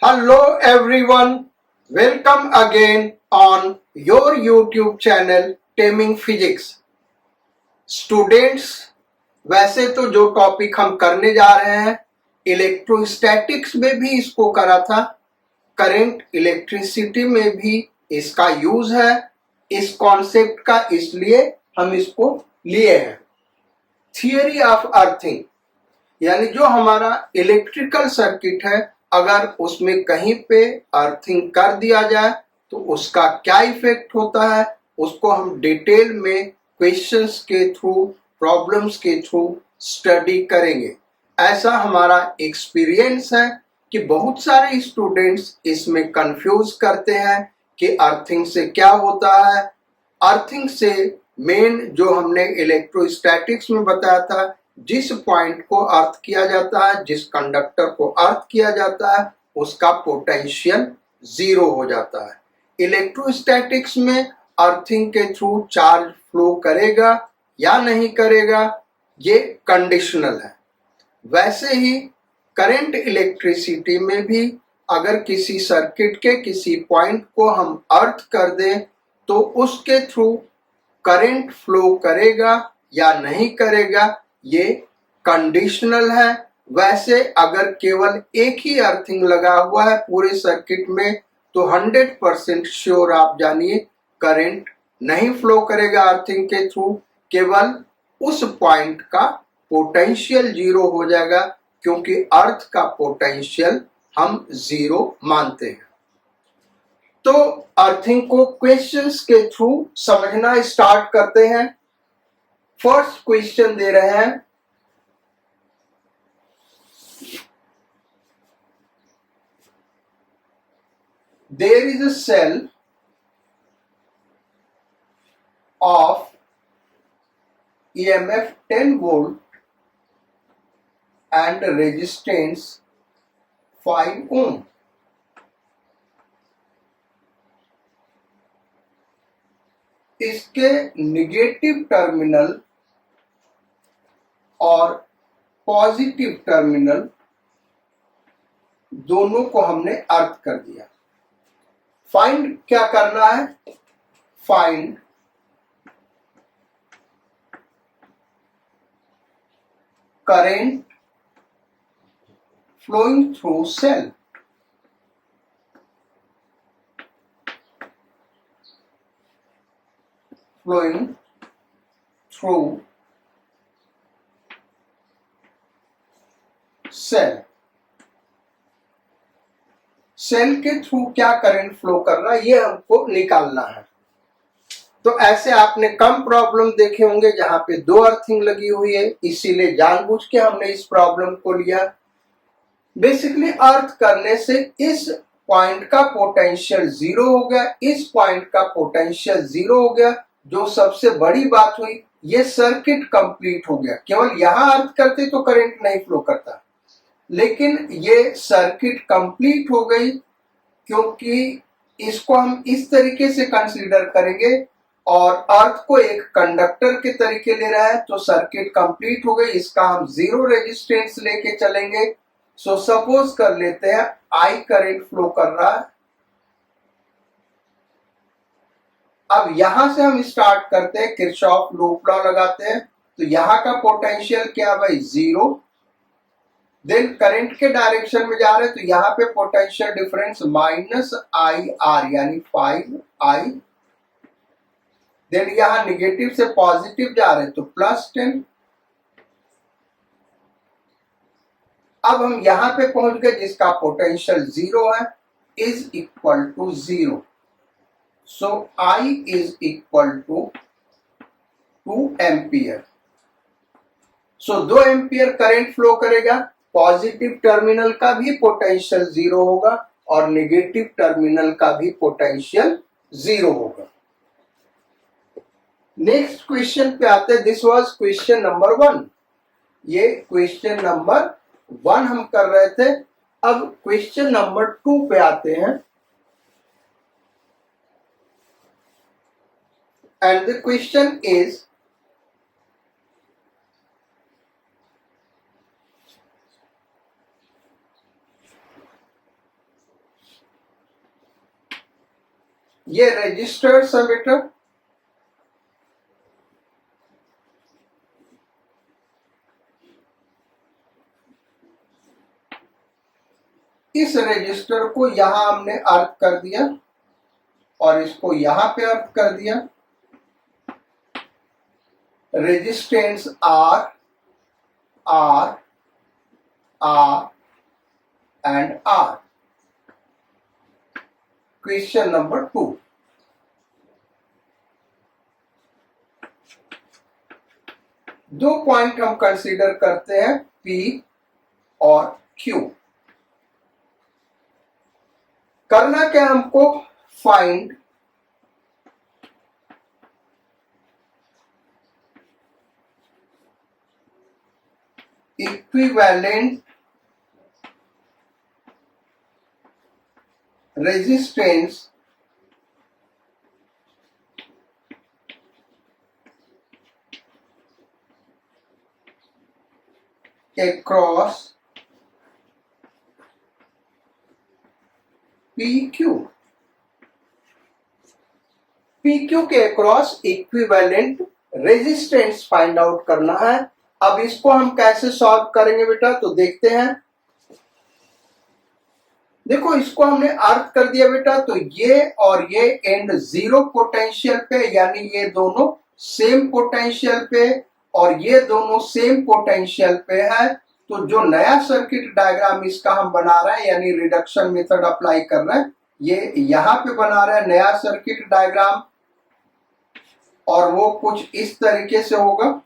Hello everyone, welcome again on your YouTube channel Taming Physics. Students, वैसे तो जो topic हम करने जा रहे हैं इलेक्ट्रोस्टैटिक्स में भी इसको करा था, करंट इलेक्ट्रिसिटी में भी इसका यूज है इस कॉन्सेप्ट का, इसलिए हम इसको लिए हैं। थियरी ऑफ अर्थिंग यानी जो हमारा इलेक्ट्रिकल सर्किट है, अगर उसमें कहीं पे अर्थिंग कर दिया जाए तो उसका क्या इफेक्ट होता है, उसको हम डिटेल में क्वेश्चंस के थ्रू, प्रॉब्लम्स के थ्रू स्टडी करेंगे। ऐसा हमारा एक्सपीरियंस है कि बहुत सारे स्टूडेंट्स इसमें कंफ्यूज करते हैं कि अर्थिंग से क्या होता है। अर्थिंग से मेन जो हमने इलेक्ट्रोस्टैटिक्स में बताया था, जिस पॉइंट को अर्थ किया जाता है, जिस कंडक्टर को अर्थ किया जाता है, उसका पोटेंशियल जीरो हो जाता है। इलेक्ट्रोस्टैटिक्स में अर्थिंग के थ्रू चार्ज फ्लो करेगा या नहीं करेगा, ये कंडीशनल है। वैसे ही करंट इलेक्ट्रिसिटी में भी अगर किसी सर्किट के किसी पॉइंट को हम अर्थ कर दें तो उसके थ्रू करंट फ्लो करेगा या नहीं करेगा, ये कंडीशनल है। वैसे अगर केवल एक ही अर्थिंग लगा हुआ है पूरे सर्किट में तो 100% श्योर आप जानिए करंट नहीं फ्लो करेगा अर्थिंग के थ्रू, केवल उस पॉइंट का पोटेंशियल जीरो हो जाएगा, क्योंकि अर्थ का पोटेंशियल हम जीरो मानते हैं। तो अर्थिंग को क्वेश्चंस के थ्रू समझना स्टार्ट करते हैं। फर्स्ट क्वेश्चन दे रहे हैं, there is a cell of EMF 10 volt and resistance 5 ohm. इसके निगेटिव टर्मिनल और पॉजिटिव टर्मिनल दोनों को हमने अर्थ कर दिया। फाइंड क्या करना है? Find current flowing through cell. Flowing through cell. Cell के थ्रू क्या करंट फ्लो कर रहा है, ये हमको निकालना है। तो ऐसे आपने कम प्रॉब्लम देखे होंगे जहां पे दो अर्थिंग लगी हुई है, इसीलिए जानबूझ के हमने इस प्रॉब्लम को लिया। बेसिकली अर्थ करने से इस पॉइंट का पोटेंशियल जीरो हो गया, इस पॉइंट का पोटेंशियल जीरो हो गया। जो सबसे बड़ी बात हुई, ये सर्किट कंप्लीट हो गया। केवल यहां अर्थ करते तो करंट नहीं फ्लो करता, लेकिन ये सर्किट कंप्लीट हो गई, क्योंकि इसको हम इस तरीके से कंसीडर करेंगे और अर्थ को एक कंडक्टर के तरीके ले रहा है, तो सर्किट कंप्लीट हो गई। इसका हम जीरो रेजिस्टेंस लेके चलेंगे। सो सपोज कर लेते हैं आई करंट फ्लो कर रहा है। अब यहां से हम स्टार्ट करते हैं, किरचॉफ लूप लॉ लगाते हैं। तो यहां का पोटेंशियल क्या भाई? जीरो। देन करंट के डायरेक्शन में जा रहे हैं तो यहां पे potential difference minus I R यानी 5i। देन यहां निगेटिव से पॉजिटिव जा रहे हैं तो +10। अब हम यहां पे पहुंच गए जिसका पोटेंशियल जीरो है, is equal to zero. So I is equal to 2 ampere. So 2 ampere current flow करेगा। पॉजिटिव टर्मिनल का भी पोटेंशियल जीरो होगा और नेगेटिव टर्मिनल का भी पोटेंशियल जीरो होगा। नेक्स्ट क्वेश्चन पे आते हैं। This was question number 1। ये क्वेश्चन नंबर 1 हम कर रहे थे। अब क्वेश्चन नंबर 2 पे आते हैं। एंड द क्वेश्चन इज, ये रजिस्टर्स है बेटा, इस रजिस्टर को यहां हमने अर्थ कर दिया और इसको यहां पे अर्थ कर दिया। Resistance R R R and R. Question number 2, दो पॉइंट हम कंसीडर करते हैं P और Q। करना क्या हमको, find equivalent resistance across PQ। PQ के across equivalent resistance find out करना है। अब इसको हम कैसे सॉल्व करेंगे बेटा, तो देखते हैं। देखो इसको हमने अर्थ कर दिया बेटा, तो ये और ये एंड जीरो पोटेंशियल पे, यानी ये दोनों सेम पोटेंशियल पे और ये दोनों सेम पोटेंशियल पे है। तो जो नया सर्किट डायग्राम इसका हम बना रहे हैं, यानी रिडक्शन मेथड अप्लाई कर रहे हैं, ये यहां पे बना रहे हैं नया सर्किट डायग्राम, और वो कुछ इस तरीके से होगा।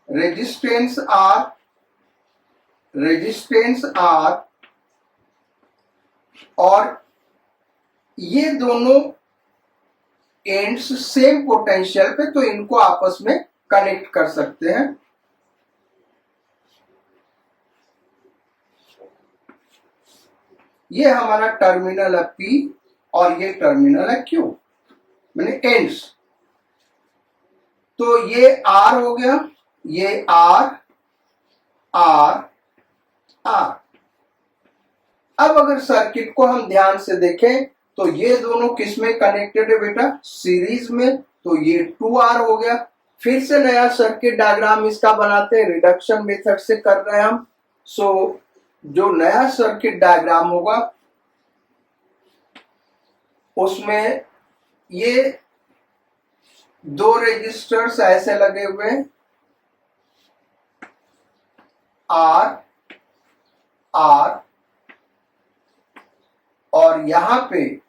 रेजिस्टेंस आर और ये दोनों एंड्स सेम पोटेंशियल पे, तो इनको आपस में कनेक्ट कर सकते हैं। ये हमारा टर्मिनल है P और ये टर्मिनल है Q, मैंने एंड्स। तो ये R हो गया, ये R R R। अब अगर सर्किट को हम ध्यान से देखें तो ये दोनों किस में कनेक्टेड है बेटा, सीरीज में, तो ये 2R हो गया। फिर से नया सर्किट डायग्राम इसका बनाते हैं, रिडक्शन मेथड से कर रहे हैं हम। सो जो नया सर्किट डायग्राम होगा उसमें ये दो रेजिस्टर्स ऐसे लगे हुए हैं, R R, और यहां पे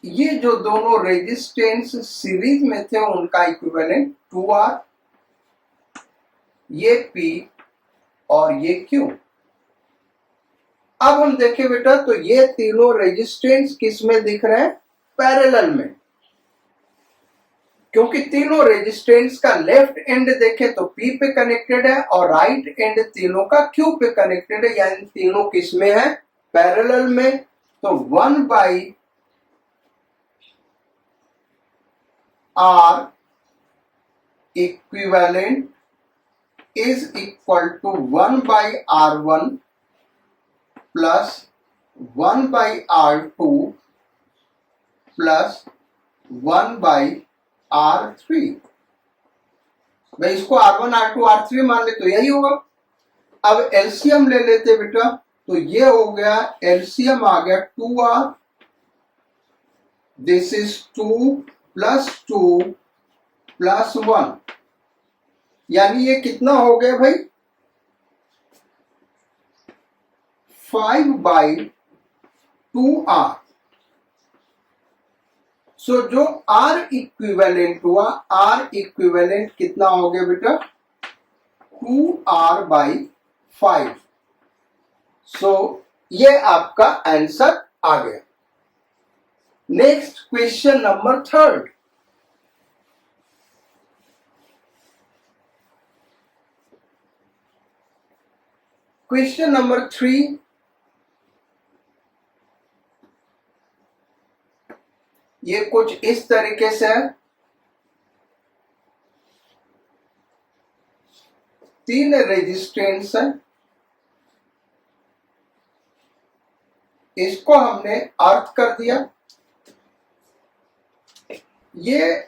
ये जो दोनों रेजिस्टेंस सीरीज में थे उनका इक्विवेलेंट 2R, ये P और ये Q। अब हम देखें बेटा, तो ये तीनों रेजिस्टेंस किस में दिख रहे हैं, पैरेलल में, क्योंकि तीनों रेजिस्टेंस का लेफ्ट एंड देखें तो P पे कनेक्टेड है और राइट एंड तीनों का Q पे कनेक्टेड है, यानी तीनों किस में है, पैरेलल में। तो 1/R equivalent is equal to 1/R1 plus 1/R2 plus 1/R3। भाई इसको R1 R2 R3 मान ले तो यही होगा। अब एलसीएम ले लेते बेटा, तो ये हो गया, एलसीएम आ गया 2R, this is 2 plus 2 plus 1, यानी ये कितना हो गया भाई, 5/2R। सो जो R इक्विवेलेंट हुआ, R इक्विवेलेंट कितना हो गया बेटा, 2R/5। सो ये आपका आंसर आ गया। Next question number 3। Question number 3, ये कुछ इस तरीके से है। 3 रेजिस्टेंस है, इसको हमने अर्थ कर दिया, ये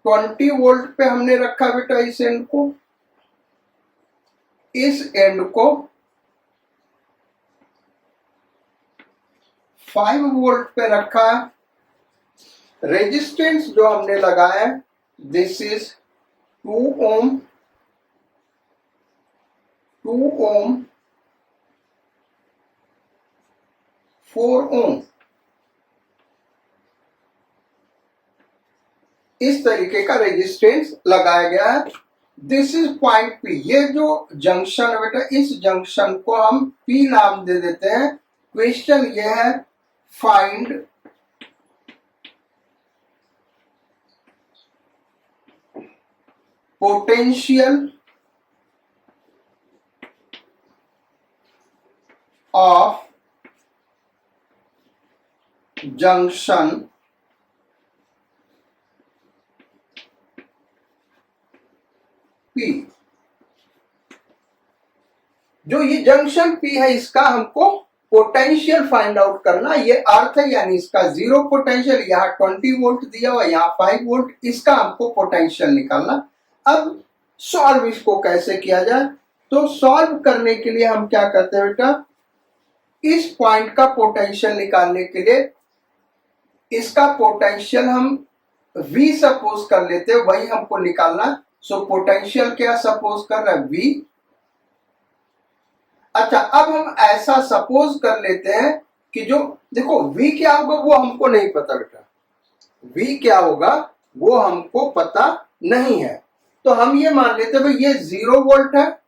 20 वोल्ट पे हमने रखा बेटा इस एंड को, इस एंड को 5 वोल्ट पे रखा। रेजिस्टेंस जो हमने लगाया दिस इज 2 ओम, 2 ओम, 4 ओम। इस तरीके का रेजिस्टेंस लगाया गया है। दिस इज पॉइंट पी, ये जो जंक्शन है बेटा, इस जंक्शन को हम पी नाम दे देते हैं। क्वेश्चन ये है find potential of junction P. जो ये जंक्शन पी है इसका हमको पोटेंशियल फाइंड आउट करना, ये अर्थ है, यानी इसका 0 पोटेंशियल, यहाँ 20 वोल्ट दिया हुआ, यहाँ 5 वोल्ट, इसका हमको पोटेंशियल निकालना। अब सॉल्व इसको कैसे किया जाए, तो सॉल्व करने के लिए हम क्या करते हैं बेटा, इस पॉइंट का पोटेंशियल निकालने के लिए इसका पोटेंशियल हम V सपोज कर लेते हैं, वही हमको निकालना। सो पोटेंशियल क्या सपोज कर रहा है, V। अच्छा, अब हम ऐसा सपोज कर लेते हैं कि जो देखो V क्या होगा वो हमको नहीं पता बेटा, V क्या होगा वो हमको पता नहीं है, तो हम ये मान लेते हैं भाई ये 0 वोल्ट है।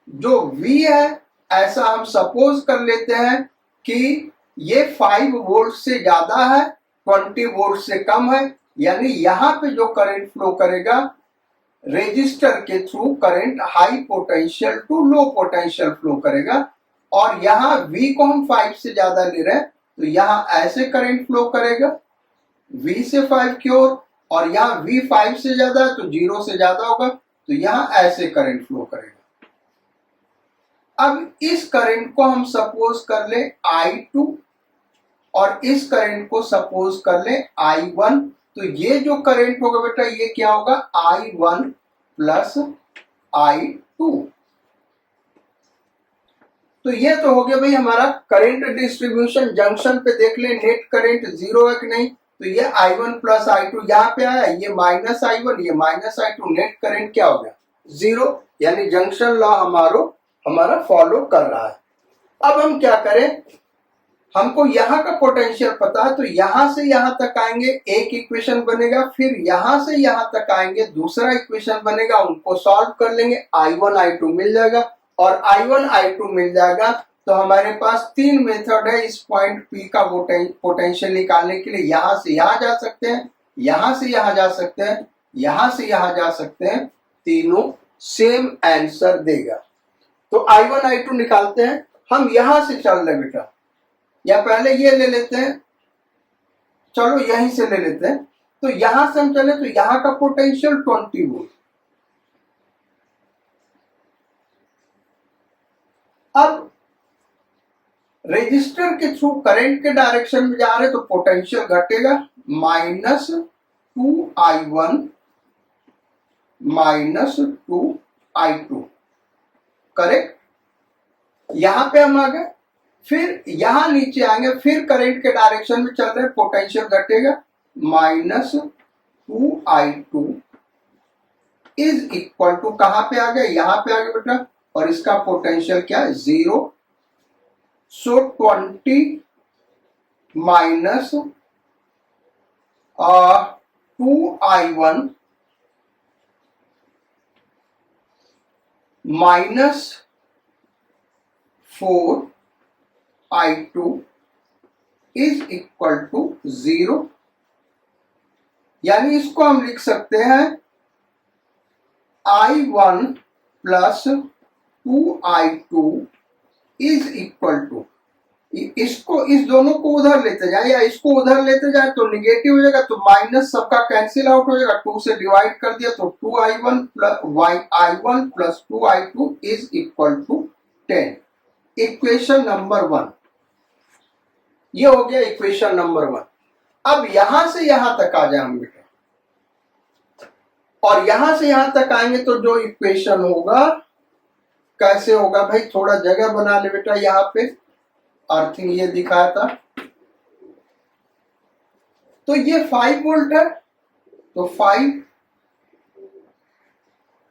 जो V है ऐसा हम सपोज कर लेते हैं कि ये 5 वोल्ट से ज्यादा है, 20 वोल्ट से कम है, यानी यहां पे जो करंट फ्लो करेगा रेजिस्टर के through current high potential to low potential flow करेगा। और यहां V को हम 5 से ज्यादा ले रहे हैं तो यहां ऐसे करंट फ्लो करेगा V से 5 की ओर, और यहाँ V 5 से ज्यादा है तो 0 से ज्यादा होगा तो यहां ऐसे करंट फ्लो करेगा। अब इस करंट को हम सपोज कर ले I2 और इस करंट को सपोज कर ले I1, तो ये जो करंट होगा बेटा ये क्या होगा, I1 प्लस I2। तो ये तो हो गया भाई हमारा करंट डिस्ट्रीब्यूशन। जंक्शन पे देख ले नेट करंट 0 है कि नहीं, तो ये I1 प्लस I2 यहाँ पे आया, ये माइनस I1, ये माइनस I2, नेट करंट क्या हो गया 0, यानी जंक्शन लॉ हमारा फॉलो कर रहा है। अब हम क्या करें, हमको यहाँ का पोटेंशियल पता है, तो यहां से यहां तक आएंगे एक इक्वेशन बनेगा, फिर यहां से यहां तक आएंगे दूसरा इक्वेशन बनेगा, उनको सॉल्व कर लेंगे, I1 I2 मिल जाएगा, और I1 I2 मिल जाएगा तो हमारे पास 3 मेथड है इस पॉइंट P का पोटेंशियल निकालने के लिए। यहां से यहां जा सकते हैं, यहां से यहां जा सकते हैं, यहां से यहां जा सकते हैं, तीनों सेम आंसर देगा। तो I1 I2 निकालते हैं, हम यहां से चल रहे बेटा, या पहले ये ले लेते हैं, चलो यहीं से ले लेते हैं, तो यहां से हम चले तो यहां का पोटेंशियल 20 वोल्ट। अब रेजिस्टर के थ्रू करंट के डायरेक्शन में जा रहे तो पोटेंशियल घटेगा, -2I1 -2I2, करेक्ट। यहां पे हम आ गए, फिर यहां नीचे आएंगे, फिर करंट के डायरेक्शन में चल रहे पोटेंशियल घटेगा, -2I2 इज इक्वल टू कहां पे आ गए, यहां पे आ गए बेटा, और इसका पोटेंशियल क्या है 0। So 20 minus 2I1 minus 4I2 is equal to 0, यानी इसको हम लिख सकते हैं I1 plus 2I2 is equal to, इसको इस दोनों को उधर लेते जाए या इसको उधर लेते जाए तो निगेटिव हो जाएगा, तो माइनस सबका कैंसिल आउट हो जाएगा, 2 से डिवाइड कर दिया तो 2I1 plus 2I2 is equal to 10। Equation number 1। ये हो गया इक्वेशन नंबर 1। अब यहां से यहां तक आ जाए हम बेटा, और यहां से यहां तक आएंगे तो जो इक्वेशन होगा कैसे होगा भाई, थोड़ा जगह बना ले बेटा। यहाँ पे अर्थिंग ये दिखाया था, तो ये 5 वोल्ट है, तो 5।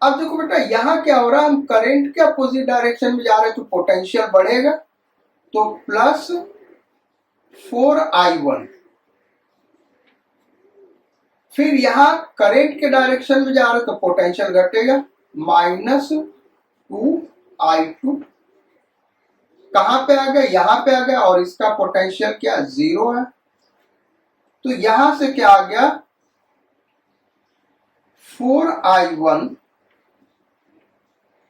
अब देखो बेटा यहां क्या हो रहा है, हम करंट के अपोजिट डायरेक्शन में जा रहे हैं तो पोटेंशियल बढ़ेगा, तो प्लस 4I1। फिर यहां करंट के डायरेक्शन में जा रहे हैं तो पोटेंशियल घटेगा, -2I2। कहां पे आ गया, यहां पे आ गया, और इसका पोटेंशियल क्या 0 है, तो यहां से क्या आ गया 4I1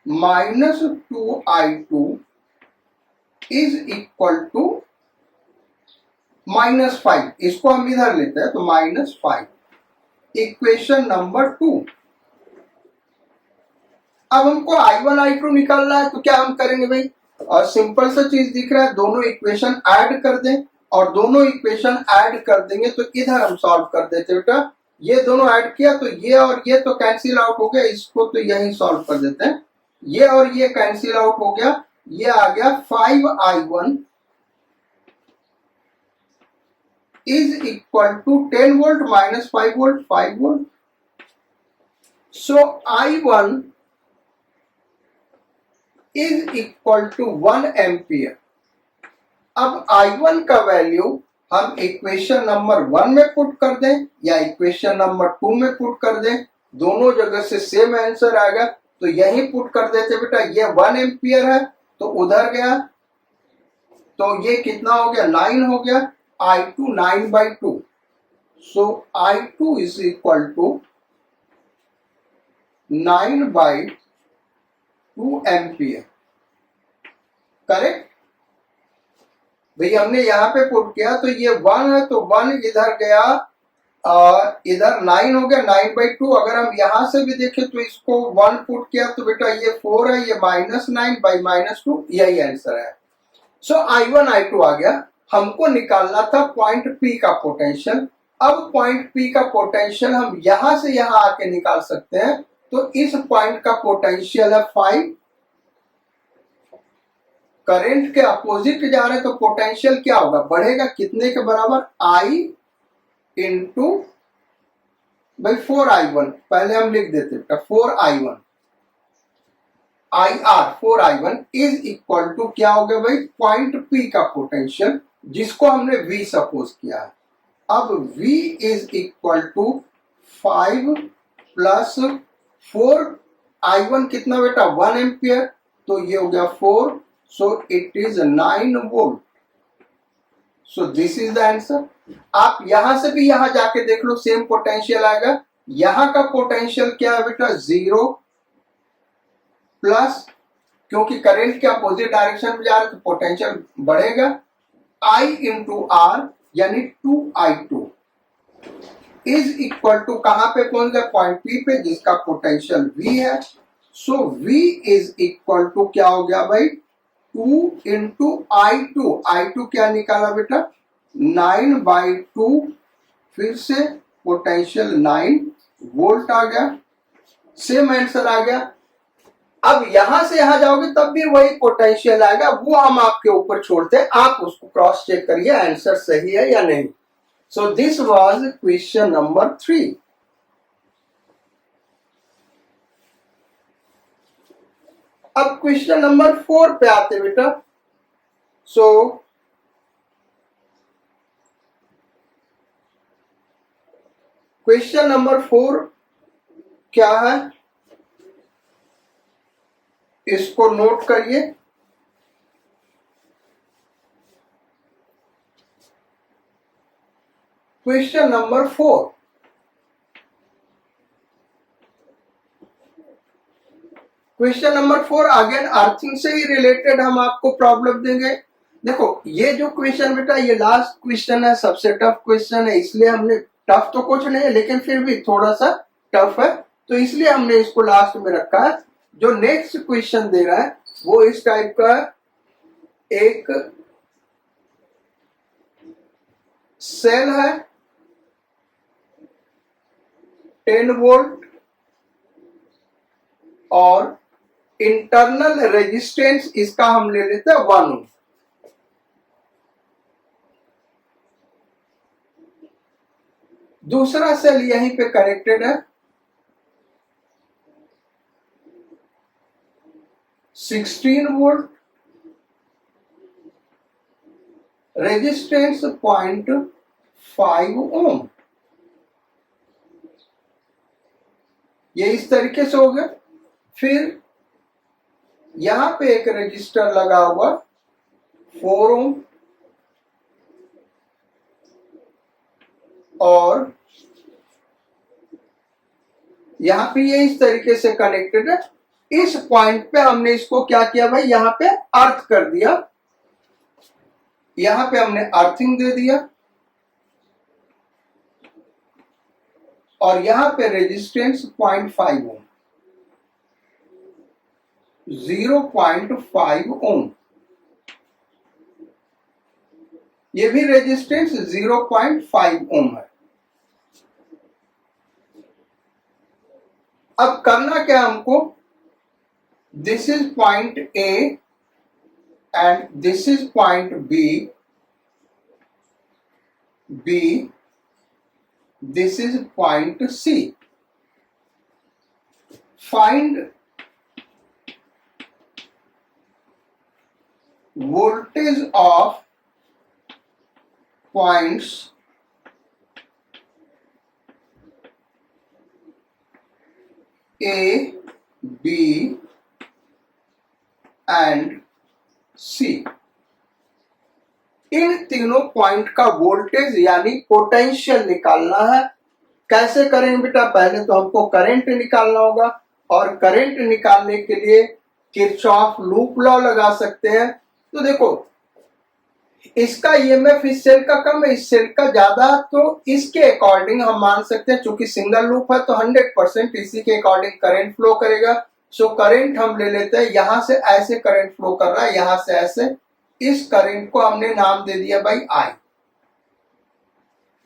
-2I2 is equal to -5। इसको हम इधर लेते हैं तो -5, इक्वेशन नंबर 2। अब हमको I1 I2 निकालना है, तो क्या हम करेंगे भाई, और सिंपल सा चीज दिख रहा है, दोनों इक्वेशन ऐड कर दें, और दोनों इक्वेशन ऐड कर देंगे तो इधर हम सॉल्व कर देते बेटा। ये दोनों ऐड किया तो ये और ये तो कैंसिल आउट हो गया, इसको तो यही सॉल्व कर देते हैं। ये और ये कैंसिल आउट हो गया, ये आ गया 5I1 is equal to 10 volt minus 5 volt, 5 volt. So I1 is equal to 1 ampere. अब I1 का वैल्यू हम इक्वेशन नंबर 1 में पुट कर दें या इक्वेशन नंबर 2 में पुट कर दें, दोनों जगह से सेम आंसर आएगा, तो यही पुट कर देते बेटा। ये 1 एम्पियर है तो उधर गया, तो ये कितना हो गया 9 हो गया, I2 9/2। So I2 is equal to 9/2 ampere. Correct भाई, हमने यहाँ पे पुट किया तो ये 1 है तो 1 इधर गया, इधर 9 हो गया, 9/2। अगर हम यहां से भी देखें तो इसको 1 पुट किया तो बेटा ये 4 है, ये -9/-2, यही आंसर है। सो I1 I2 आ गया। हमको निकालना था पॉइंट P का पोटेंशियल। अब पॉइंट P का पोटेंशियल हम यहां से यहां आके निकाल सकते हैं, तो इस पॉइंट का पोटेंशियल है 5। करंट के अपोजिट जा रहे हैं तो पोटेंशियल क्या होगा, बढ़ेगा, कितने के बराबर, I इंटू 4I1। पहले हम लिख देते हैं 4I1 IR 4I1 is equal to क्या हो गया भाई, पॉइंट P का पोटेंशियल जिसको हमने V सपोज किया है। अब V is equal to 5 plus 4I1 कितना बेटा 1 एम्पियर, तो ये हो गया 4, so it is 9 volt. So this is the answer. आप यहां से भी यहां जाके देख लो, सेम पोटेंशियल आएगा। यहां का पोटेंशियल क्या है बेटा 0 प्लस, क्योंकि करंट के अपोजिट डायरेक्शन में जा रहे तो पोटेंशियल बढ़ेगा, I इंटू R यानी 2I2 इज इक्वल टू कहां पे पहुंच गया, पॉइंट P पे जिसका पोटेंशियल V है। सो V इज इक्वल टू क्या हो गया भाई 2 इंटू I2। I2 क्या निकाला बेटा 9/2, फिर से पोटेंशियल 9 वोल्ट आ गया, सेम आंसर आ गया। अब यहां से यहां जाओगे तब भी वही पोटेंशियल आएगा, वो हम आपके ऊपर छोड़ते हैं, आप उसको क्रॉस चेक करिए आंसर सही है या नहीं। So this was question number 3। अब क्वेश्चन नंबर 4 पे आते बेटा। सो क्वेश्चन नंबर 4 क्या है, इसको नोट करिए। Question number 4, question number 4 again earthing से ही रिलेटेड हम आपको प्रॉब्लम देंगे। देखो ये जो क्वेश्चन बेटा ये लास्ट क्वेश्चन है, सबसे टफ क्वेश्चन है, इसलिए हमने, टफ तो कुछ नहीं है लेकिन फिर भी थोड़ा सा टफ है, तो इसलिए हमने इसको लास्ट में रखा है। जो नेक्स्ट क्वेश्चन दे रहा है वो इस टाइप का, एक सेल है 10 वोल्ट और इंटरनल रेजिस्टेंस इसका हम ले लेते हैं 1 ओम। दूसरा सेल यहीं पे कनेक्टेड है 16 वोल्ट, रेजिस्टेंस 0.5 ओम। ये इस तरीके से हो गया। फिर यहां पे एक रजिस्टर लगा हुआ 4 ओम और यहां पे ये इस तरीके से कनेक्टेड है। इस पॉइंट पे हमने इसको क्या किया भाई, यहां पे अर्थ कर दिया, यहां पे हमने अर्थिंग दे दिया और यहां पे रेजिस्टेंस 0.5 ओम, 0.5 ओम। ये भी रेजिस्टेंस 0.5 ओम है। अब करना क्या हमको, this is point A and this is point B, this is point C. Find voltage of points A, B and C. इन तीनों पॉइंट का वोल्टेज यानी पोटेंशियल निकालना है। कैसे करेंगे बेटा, पहले तो हमको करंट निकालना होगा और करंट निकालने के लिए किरचॉफ लूप लॉ लगा सकते हैं। तो देखो इसका ईएमएफ इस सेल का कम है, इस सेल का ज्यादा, तो इसके अकॉर्डिंग हम मान सकते हैं चूंकि सिंगल लूप है तो 100% इसी के अकॉर्डिंग करंट फ्लो करेगा। सो करंट हम ले लेते हैं, यहां से ऐसे करंट फ्लो कर रहा है, यहां से ऐसे, इस करंट को हमने नाम दे दिया भाई आई।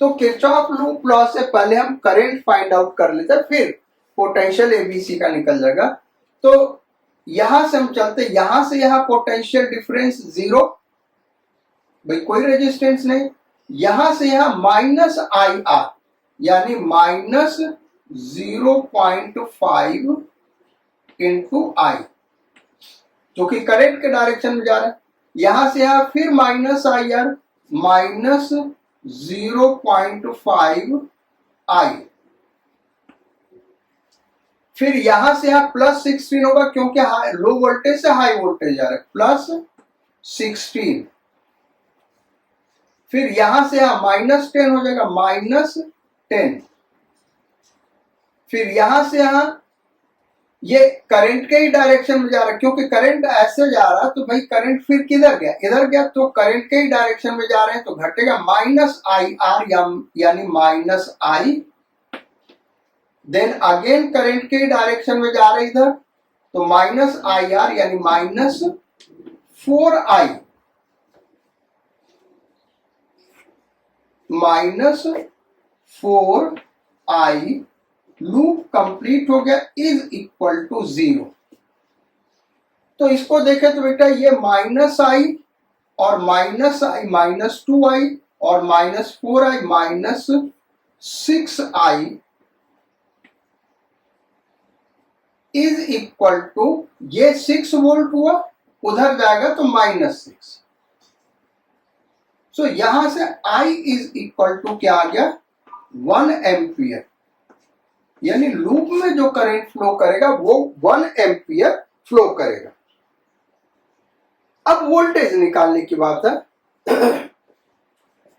तो किरचॉफ लूप लॉ से पहले हम करंट फाइंड आउट कर लेते हैं, फिर पोटेंशियल एबीसी का निकल जाएगा। तो यहां से हम चलते, यहां से यहां पोटेंशियल डिफरेंस 0, भाई कोई रेजिस्टेंस नहीं। यहां से यहां माइनस आई आर यानी माइनस 0.5 इंटू आई, जो कि करंट के डायरेक्शन में जा रहा है। यहां से यहां फिर माइनस आई आर, माइनस 0.5 आई, फिर यहां से यहां प्लस 16 होगा क्योंकि लो वोल्टेज से हाई वोल्टेज जा रहा है, प्लस 16। फिर यहां से यहां माइनस 10 हो जाएगा, माइनस 10। फिर यहां से यहां ये करंट के ही डायरेक्शन में जा रहा है, क्योंकि करंट ऐसे जा रहा है तो भाई करंट फिर किधर गया, इधर गया, तो करंट के ही डायरेक्शन में जा रहे हैं तो घटेगा माइनस आई आर यानी माइनस आई। देन अगेन करंट के ही डायरेक्शन में जा रहे हैं इधर, तो माइनस आई आर यानी minus 4i, minus 4i। Loop complete हो गया, इज इक्वल टू 0। तो इसको देखें तो बेटा ये माइनस आई और माइनस आई, माइनस 2i और minus 4i, minus 6i is equal to, ये 6 वोल्ट हुआ, उधर जाएगा तो माइनस 6। सो यहां से I इज इक्वल टू क्या आ गया, 1 एम्पियर, यानी लूप में जो करंट फ्लो करेगा वो 1 एम्पियर फ्लो करेगा। अब वोल्टेज निकालने की बात है।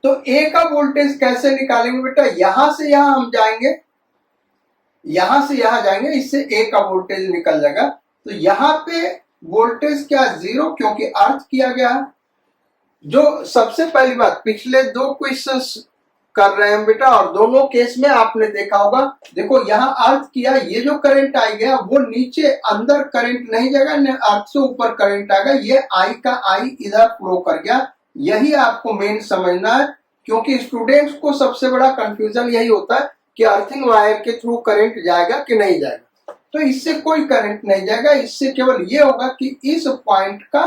तो ए का वोल्टेज कैसे निकालेंगे बेटा, यहां से यहां हम जाएंगे, यहां से यहां जाएंगे, इससे ए का वोल्टेज निकल जाएगा। तो यहां पे वोल्टेज क्या 0, क्योंकि अर्थ किया गया है। जो सबसे पहली बात, पिछले 2 क्वेश्चंस कर रहे हैं बेटा और दोनों केस में आपने देखा होगा, देखो यहां अर्थ किया, ये जो करंट आई गया वो नीचे अंदर करंट नहीं जाएगा, न अर्थ से ऊपर करंट आएगा, ये आई का आई इधर फ्लो कर गया। यही आपको मेन समझना है, क्योंकि स्टूडेंट्स को सबसे बड़ा कंफ्यूजन यही होता है कि अर्थिंग वायर के थ्रू करंट जाएगा कि नहीं जाएगा। तो इससे कोई करंट नहीं जाएगा, इससे केवल ये होगा कि इस पॉइंट का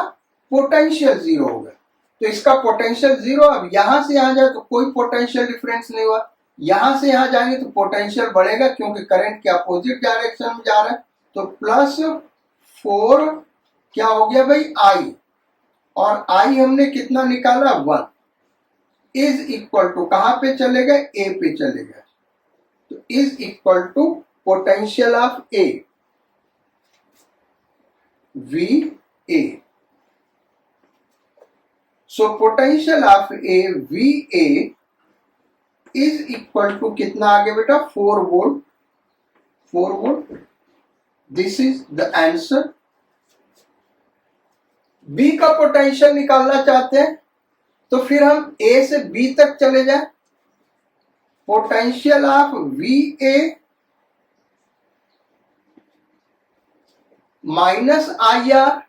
पोटेंशियल जीरो होगा। तो इसका पोटेंशियल जीरो, अब यहां से यहां जाए तो कोई पोटेंशियल डिफरेंस नहीं हुआ, यहां से यहां जाएंगे तो पोटेंशियल बढ़ेगा क्योंकि करंट के अपोजिट डायरेक्शन में जा रहा है। तो +4 क्या हो गया भाई आई, और आई हमने कितना निकाला 1 इज इक्वल टू कहां पे चलेगा, ए पे चलेगा। तो is equal to potential of A V A. So potential of A V A is equal to कितना आ गया बेटा 4 volt, 4 volt. This is the answer. B का पोटेंशियल निकालना चाहते हैं तो फिर हम ए से बी तक चले जाए। Potential of V A minus I R,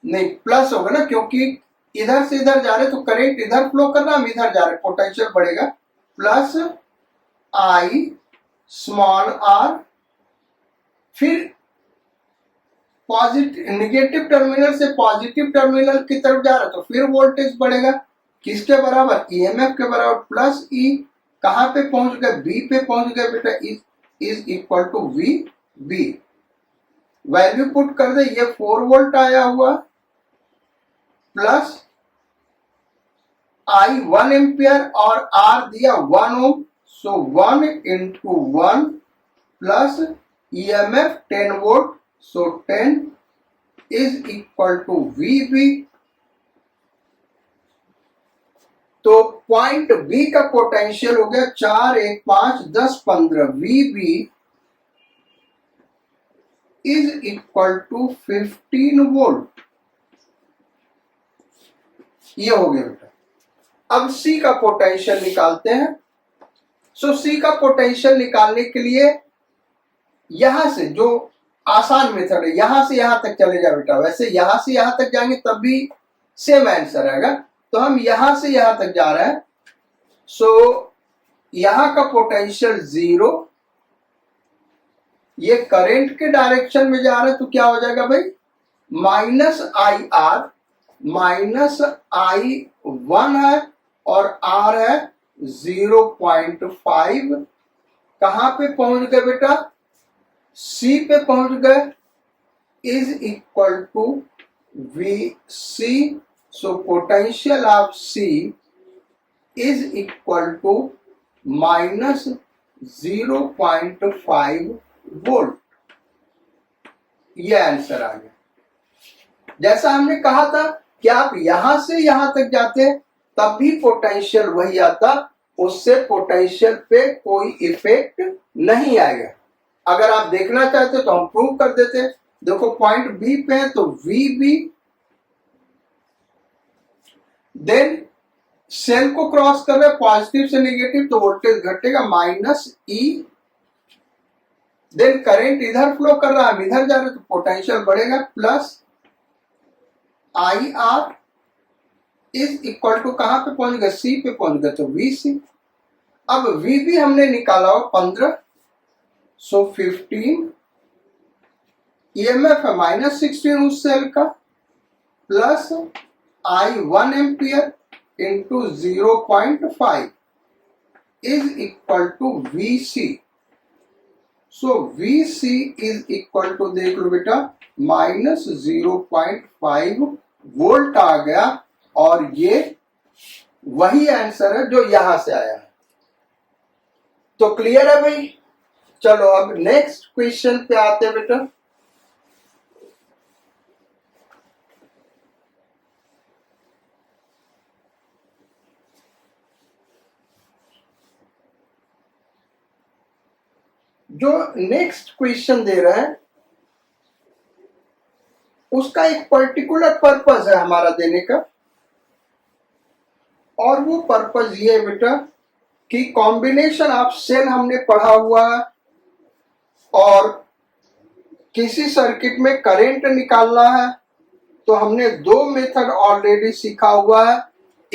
नहीं प्लस होगा ना, क्योंकि इधर से इधर जा रहे तो करंट इधर फ्लो कर रहा, हम इधर जा रहे, पोटेंशियल बढ़ेगा। प्लस आई स्मॉल आर, फिर पॉजिटिव निगेटिव टर्मिनल से पॉजिटिव टर्मिनल की तरफ जा रहा है तो फिर वोल्टेज बढ़ेगा, किसके बराबर, ईएमएफ के बराबर। प्लस ई कहां पे पहुंच गए, बी पे पहुंच गए बेटा, is equal to V B. Value put कर दे, ये 4 वोल्ट आया हुआ, प्लस आई 1 एम्पियर और आर दिया 1 ohm. So 1 into 1 plus EMF 10 volt, so 10 is equal to VB. तो पॉइंट बी का पोटेंशियल हो गया 4 1 5 10 15, V B is equal to 15 volt. ये हो गया बेटा। अब सी का पोटेंशियल निकालते हैं। सो सी का पोटेंशियल निकालने के लिए यहां से जो आसान मेथड है, यहां से यहां तक चले जाए बेटा। वैसे यहां से यहां तक जाएंगे तब भी सेम आंसर आएगा, तो हम यहां से यहां तक जा रहे हैं। सो यहां का पोटेंशियल 0, ये करंट के डायरेक्शन में जा रहा है तो क्या हो जाएगा भाई, माइनस आई आर, माइनस आई 1 है और आर है 0.5। कहां पे पहुंच गए बेटा, सी पे पहुंच गए, is equal to V C. So potential of C is equal to minus 0.5 volt. ये आंसर आ गया। जैसा हमने कहा था कि आप यहां से यहां तक जाते तब भी पोटेंशियल वही आता, उससे पोटेंशियल पे कोई इफेक्ट नहीं आएगा। अगर आप देखना चाहते तो हम प्रूव कर देते। देखो पॉइंट बी पे है तो वी बी, देन सेल को क्रॉस कर रहे पॉजिटिव से नेगेटिव तो वोल्टेज घटेगा माइनस ई, देन करंट इधर फ्लो कर रहा है, हम इधर जा रहे तो पोटेंशियल बढ़ेगा, plus I R is equal to कहां पे पहुंच गए, सी पे पहुंच गए तो वी सी। अब वी बी हमने निकाला हो 15, सो 15, ईएमएफ है माइनस 16 उस सेल का, plus I 1 ampere into 0.5 is equal to V C. So V C is equal to, देख लो बेटा, माइनस 0.5 वोल्ट आ गया, और ये वही आंसर है जो यहां से आया है। तो क्लियर है भाई। चलो अब नेक्स्ट क्वेश्चन पे आते हैं बेटा। जो नेक्स्ट क्वेश्चन दे रहा है उसका एक पर्टिकुलर पर्पस है हमारा देने का, और वो पर्पस ये है बेटा कि कॉम्बिनेशन ऑफ सेल हमने पढ़ा हुआ है और किसी सर्किट में करंट निकालना है तो हमने 2 मेथड ऑलरेडी सीखा हुआ है।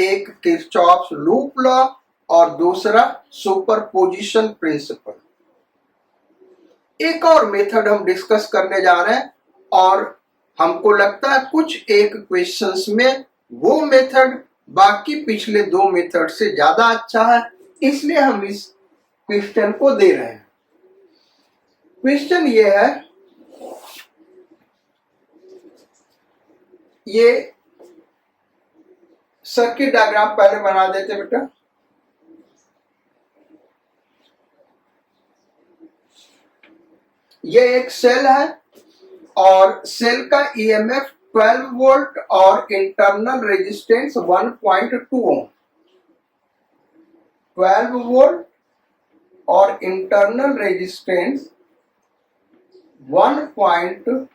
एक किरचॉफ्स लूप लॉ और दूसरा सुपरपोजिशन प्रिंसिपल। एक और मेथड हम डिस्कस करने जा रहे हैं और हमको लगता है कुछ एक क्वेश्चंस में वो मेथड बाकी पिछले दो मेथड से ज्यादा अच्छा है, इसलिए हम इस क्वेश्चन को दे रहे हैं। क्वेश्चन ये है, ये सर्किट डायग्राम पहले बना देते बेटा। ये एक सेल है और सेल का ईएमएफ 12 वोल्ट और इंटरनल रेजिस्टेंस 1.2 ओम। 12 वोल्ट और इंटरनल रेजिस्टेंस 1.2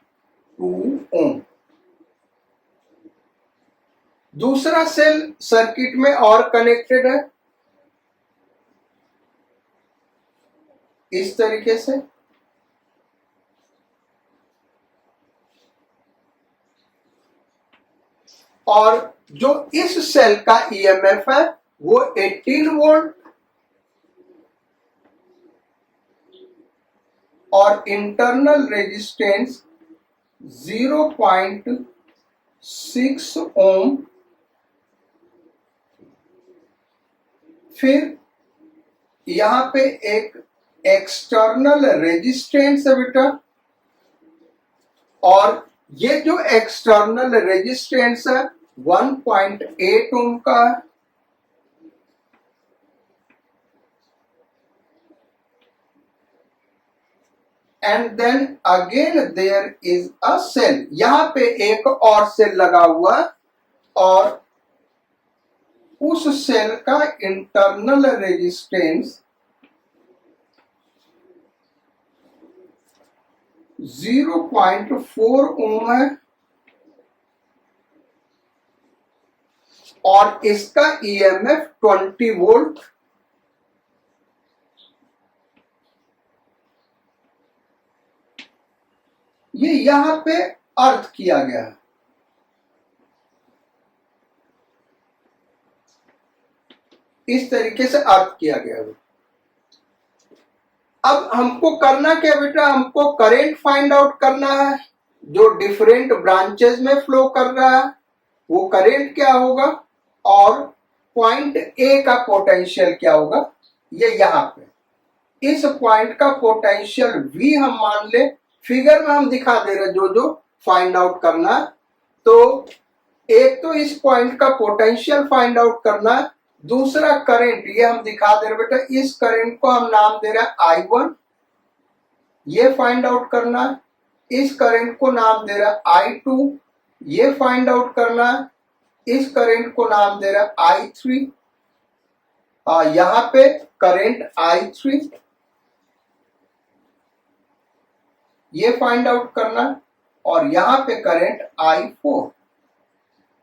ओम। दूसरा सेल सर्किट में और कनेक्टेड है इस तरीके से, और जो इस सेल का ईएमएफ है वो 18 वोल्ट और इंटरनल रेजिस्टेंस 0.6 ओम। फिर यहां पे एक एक्सटर्नल रेजिस्टेंस है बेटा, और ये जो एक्सटर्नल रेजिस्टेंस है 1.8 ओम का है। And then again there is a cell, यहां पे एक और सेल लगा हुआ है और उस सेल का इंटरनल रेजिस्टेंस 0.4 ओम है और इसका ईएमएफ 20 वोल्ट। ये यहां पे अर्थ किया गया है। इस तरीके से अर्थ किया गया है। अब हमको करना क्या बेटा, हमको करंट फाइंड आउट करना है जो डिफरेंट ब्रांचेस में फ्लो कर रहा है, वो करंट क्या होगा और पॉइंट ए का पोटेंशियल क्या होगा। ये यहां पे इस पॉइंट का पोटेंशियल V हम मान ले, फिगर में हम दिखा दे रहे जो जो फाइंड आउट करना है। तो एक तो इस पॉइंट का पोटेंशियल फाइंड आउट करना है, दूसरा करंट ये हम दिखा दे रहे बेटा, इस करंट को हम नाम दे रहे हैं I1, ये फाइंड आउट करना है। इस करंट को नाम दे रहा है I2, ये फाइंड आउट करना है। इस करंट को नाम दे रहा है I3, यहां पे करंट I3, ये फाइंड आउट करना है, और यहां पे करंट I4।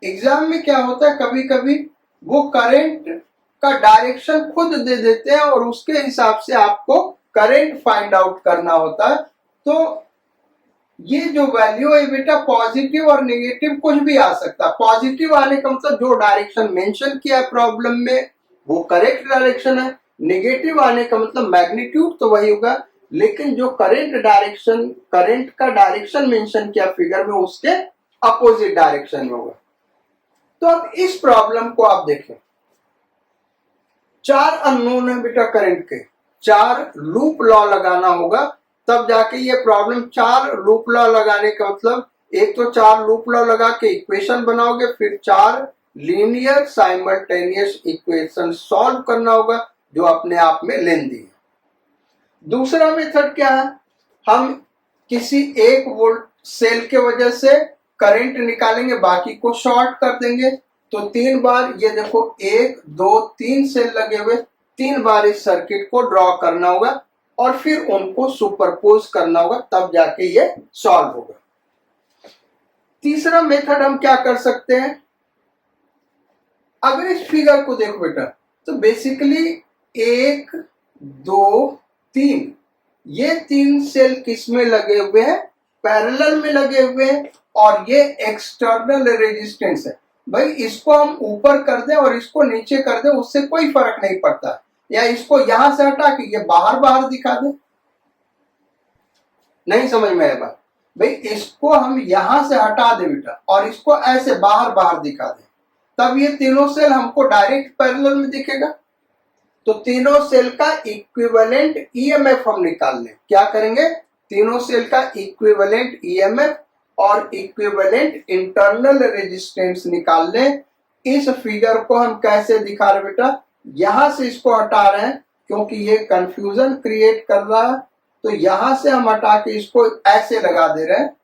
एग्जाम में क्या होता है, कभी कभी वो करंट का डायरेक्शन खुद दे देते हैं और उसके हिसाब से आपको करंट फाइंड आउट करना होता है। तो ये जो वैल्यू है बेटा, पॉजिटिव और नेगेटिव कुछ भी आ सकता है। पॉजिटिव आने का मतलब जो डायरेक्शन मेंशन किया है प्रॉब्लम में वो करेक्ट डायरेक्शन है, नेगेटिव आने का मतलब मैग्नीट्यूड तो वही होगा, लेकिन जो करंट का डायरेक्शन मेंशन किया फिगर में उसके अपोजिट डायरेक्शन में होगा। तो अब इस प्रॉब्लम को आप देखें, 4 अननोन है बेटा करंट के, 4 लूप लॉ लगाना होगा तब जाके ये प्रॉब्लम। 4 लूप लॉ लगाने का मतलब एक तो 4 लूप लॉ लगा के इक्वेशन बनाओगे, फिर 4 लीनियर साइमल्टेनियस इक्वेशन सॉल्व करना होगा जो अपने आप में लेंदी है। दूसरा मेथड क्या है, हम किसी एक वोल्ट सेल के वजह से करंट निकालेंगे, बाकी को शॉर्ट कर देंगे। तो 3 बार ये देखो 1 2 3 सेल लगे हुए, 3 बार इस सर्किट को ड्रॉ करना होगा और फिर उनको सुपरपोज करना होगा, तब जाके ये सॉल्व होगा। तीसरा मेथड हम क्या कर सकते हैं, अगर इस फिगर को देखो बेटा, तो बेसिकली 1 2 3 ये 3 सेल किस में लगे हुए हैं, पैरेलल में लगे हुए हैं, और ये एक्सटर्नल रेजिस्टेंस है। भाई इसको हम ऊपर कर दें और इसको नीचे कर दें उससे कोई फर्क नहीं पड़ता, या इसको यहां से हटा के ये बाहर बाहर दिखा दें, नहीं समझ में आया बात? भाई इसको हम यहां से हटा दे बेटा और इसको ऐसे बाहर बाहर दिखा दे, तब ये तीनों सेल हमको डायरेक्ट पैरेलल में दिखेगा। तो तीनों सेल का इक्विवेलेंट ईएमएफ हम निकाल लें। क्या करेंगे? तीनों सेल का इक्विवेलेंट ईएमएफ और इक्विवेलेंट इंटरनल रेजिस्टेंस निकाल लें। इस फिगर को हम कैसे दिखा रहे बेटा? यहां से इसको हटा रहे हैं क्योंकि ये कंफ्यूजन क्रिएट कर रहा है, तो यहां से हम हटा के इसको ऐसे लगा दे रहे हैं।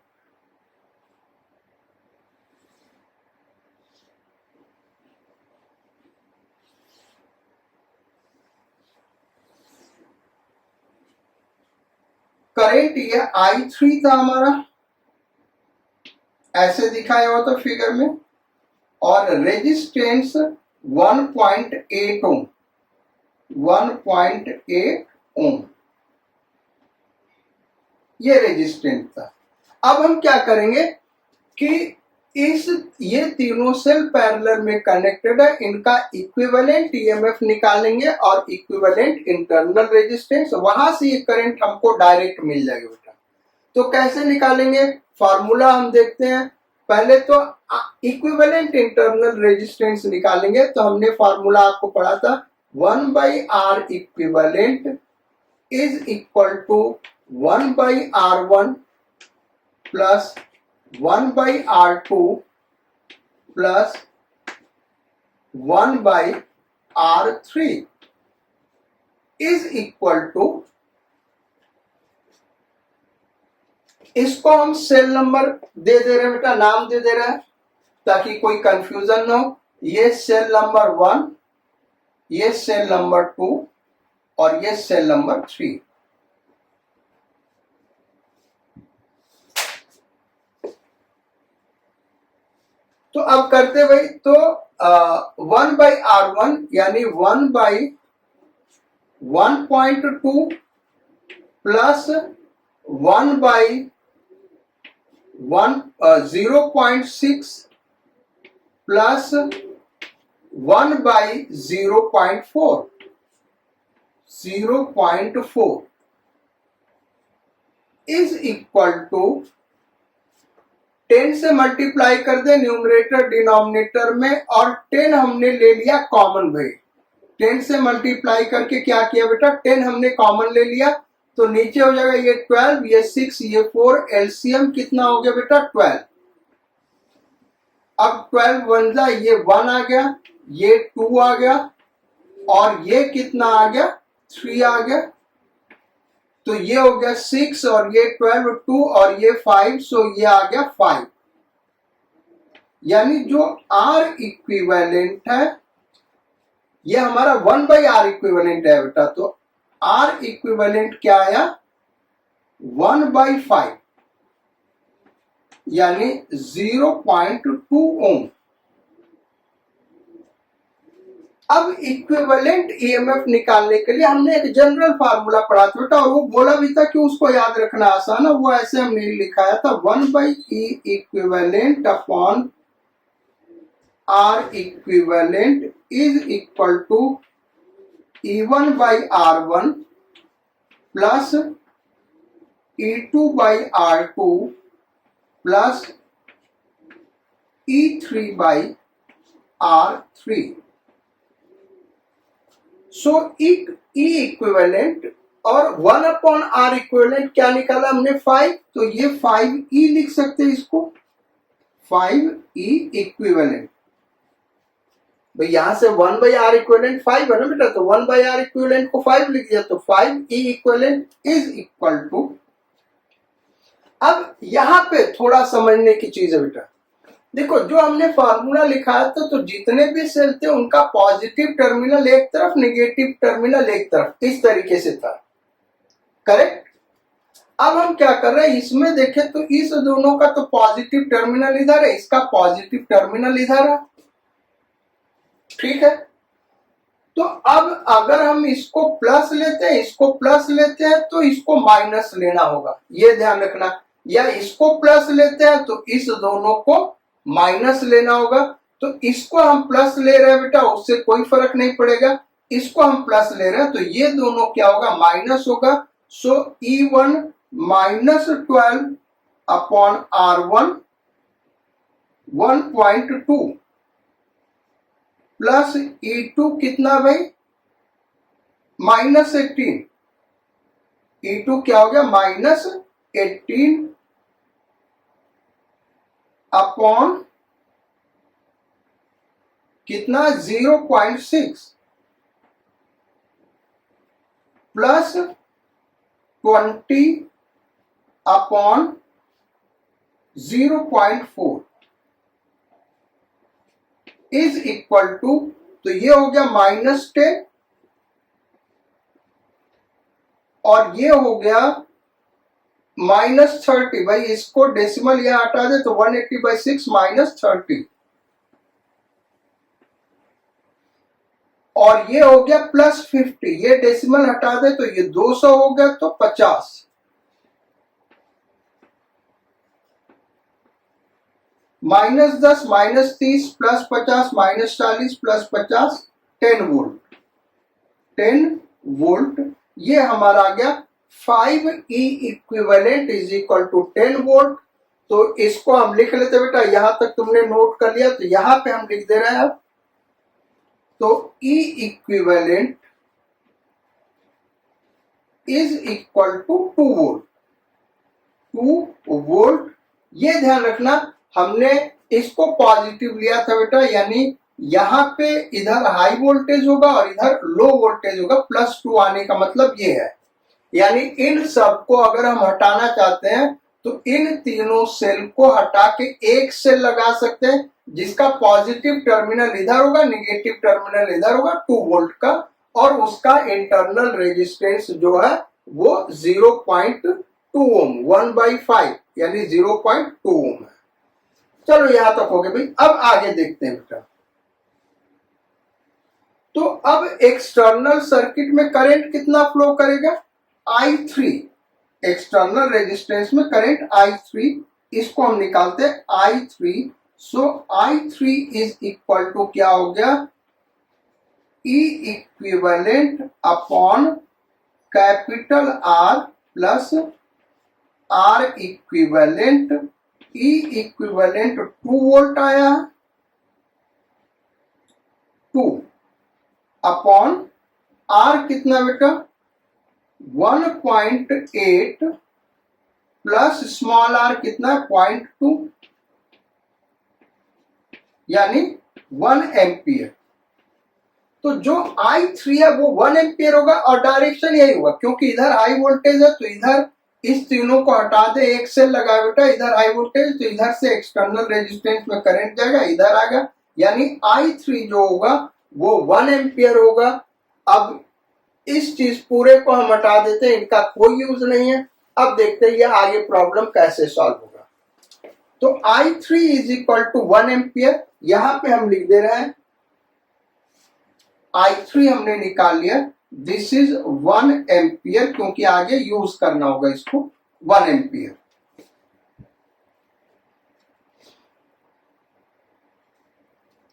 करंट ये I3 था हमारा, ऐसे दिखाया हुआ था फिगर में, और रेजिस्टेंस 1.8 ओम, 1.8 ओम ये रेजिस्टेंस था। अब हम क्या करेंगे कि ये तीनों सेल पैरेलल में कनेक्टेड है, इनका इक्विवेलेंट ईएमएफ निकालेंगे और इक्विवेलेंट इंटरनल रेजिस्टेंस, वहां से ये करंट हमको डायरेक्ट मिल जाएगा बेटा। तो कैसे निकालेंगे? फार्मूला हम देखते हैं। पहले तो इक्विवेलेंट इंटरनल रेजिस्टेंस निकालेंगे, तो हमने फार्मूला आपको पढ़ा था, 1/R equivalent is equal to 1/R1 plus 1/R2 plus 1/R3 is equal to, इसको हम सेल नंबर दे दे रहे हैं बेटा, नाम दे दे रहे हैं ताकि कोई कंफ्यूजन ना हो। ये सेल नंबर 1, ये सेल नंबर 2 और ये सेल नंबर 3। तो अब करते भाई, तो 1/R1 यानी 1/1.2 plus 0.6 plus 1/0.4, 0.4 is equal to 10 से मल्टीप्लाई कर दे न्यूमरेटर डिनोमिनेटर में, और 10 हमने ले लिया कॉमन भाई। 10 से मल्टीप्लाई करके क्या किया बेटा? 10 हमने कॉमन ले लिया, तो नीचे हो जाएगा ये 12, ये 6, ये 4, एलसीएम कितना हो गया बेटा? 12। अब 12 बन जाए, ये 1 आ गया, ये 2 आ गया, और ये कितना आ गया? 3 आ गया। तो ये हो गया 6 और ये 12, 2 और ये 5, सो ये आ गया 5। यानी जो R इक्विवेलेंट है ये हमारा 1/R इक्विवेलेंट है बेटा, तो R इक्विवेलेंट क्या आया? 1/5 यानी 0.2 ओम। अब इक्विवेलेंट ईएमएफ निकालने के लिए हमने एक जनरल फार्मूला पढ़ा था बेटा, और वो बोला भी था कि उसको याद रखना आसान है, वो ऐसे हमने लिखाया था, 1/E equivalent upon R equivalent is equal to E1/R1 plus E2/R2 plus E3/R3। So E equivalent और 1/R इक्विवेलेंट क्या निकाला हमने? 5, तो ये 5E लिख सकते हैं इसको, 5E इक्विवेलेंट। भाई यहां से 1/R इक्विवेलेंट 5 है ना बेटा, तो 1/R इक्विवेलेंट को 5 लिख दिया, तो 5E equivalent is equal to. अब यहां पे थोड़ा समझने की चीज है बेटा, देखो जो हमने फार्मूला लिखा था, तो जितने भी सेल थे उनका पॉजिटिव टर्मिनल एक तरफ, नेगेटिव टर्मिनल एक तरफ, इस तरीके से था, करेक्ट। अब हम क्या कर रहे हैं, इसमें देखें तो इस दोनों का तो पॉजिटिव टर्मिनल इधर है, इसका पॉजिटिव टर्मिनल इधर है, ठीक है। तो अब अगर हम इसको प्लस लेते हैं, इसको प्लस लेते हैं, तो इसको माइनस लेना होगा, ये ध्यान रखना, या इसको प्लस लेते हैं तो इस दोनों को माइनस लेना होगा। तो इसको हम प्लस ले रहे हैं बेटा, उससे कोई फर्क नहीं पड़ेगा, इसको हम प्लस ले रहे हैं तो ये दोनों क्या होगा, माइनस होगा। सो E1 minus 12 upon R1 1.2 plus E2 कितना भाई, माइनस 18। E2 क्या हो गया, माइनस 18 अपॉन कितना, 0.6 plus 20 upon 0.4 is equal to, तो ये हो गया -10 और ये हो गया -30। भाई इसको डेसिमल यहां हटा दे तो 180/6 -30 और ये हो गया +50, ये डेसिमल हटा दे तो ये 200 हो गया, तो 50। -10 -30 +50 -40 +50 10 वोल्ट, 10 वोल्ट। ये हमारा आ गया 5E equivalent is equal to 10 volt. तो इसको हम लिख लेते बेटा, यहां तक तुमने नोट कर लिया, तो यहां पे हम लिख दे रहे हैं। तो E equivalent is equal to 2 volt, 2 volt. ये ध्यान रखना, हमने इसको पॉजिटिव लिया था बेटा, यानी यहां पे इधर हाई वोल्टेज होगा और इधर लो वोल्टेज होगा। +2 आने का मतलब ये है, यानी इन सबको अगर हम हटाना चाहते हैं तो इन तीनों सेल को हटा के एक सेल लगा सकते हैं जिसका पॉजिटिव टर्मिनल इधर होगा, निगेटिव टर्मिनल इधर होगा 2 वोल्ट का, और उसका इंटरनल रेजिस्टेंस जो है वो 0.2 ओम, 1/5 यानी 0.2 ओम है। चलो यहां तक हो गया भाई। अब आगे देखते हैं बेटा। तो अब एक्सटर्नल सर्किट में करंट कितना फ्लो करेगा, I3। एक्सटर्नल रेजिस्टेंस में करंट I3, इसको हम निकालते हैं I3। So I3 is equal to क्या हो गया, E equivalent upon capital R plus R equivalent. E equivalent 2 volt आया, 2 अपॉन R कितना बेटा, 1.8 प्लस स्मॉल r कितना, 0.2 यानी 1 एम्पियर। तो जो I3 है वो 1 एम्पियर होगा और डायरेक्शन यही होगा, क्योंकि इधर हाई वोल्टेज है तो इधर इस तीनों को हटा दे, एक सेल लगा बेटा, इधर हाई वोल्टेज तो इधर से एक्सटर्नल रेजिस्टेंस में करंट जाएगा, इधर आएगा, यानी I3 जो होगा वो 1 एम्पियर होगा। अब इस चीज पूरे को हम हटा देते हैं, इनका कोई यूज नहीं है। अब देखते हैं ये आगे प्रॉब्लम कैसे सॉल्व होगा। तो I3 is equal to 1 ampere, यहां पे हम लिख दे रहे हैं I3 हमने निकाल लिया, दिस इज 1 एम्पियर, क्योंकि आगे यूज करना होगा इसको 1 एम्पियर।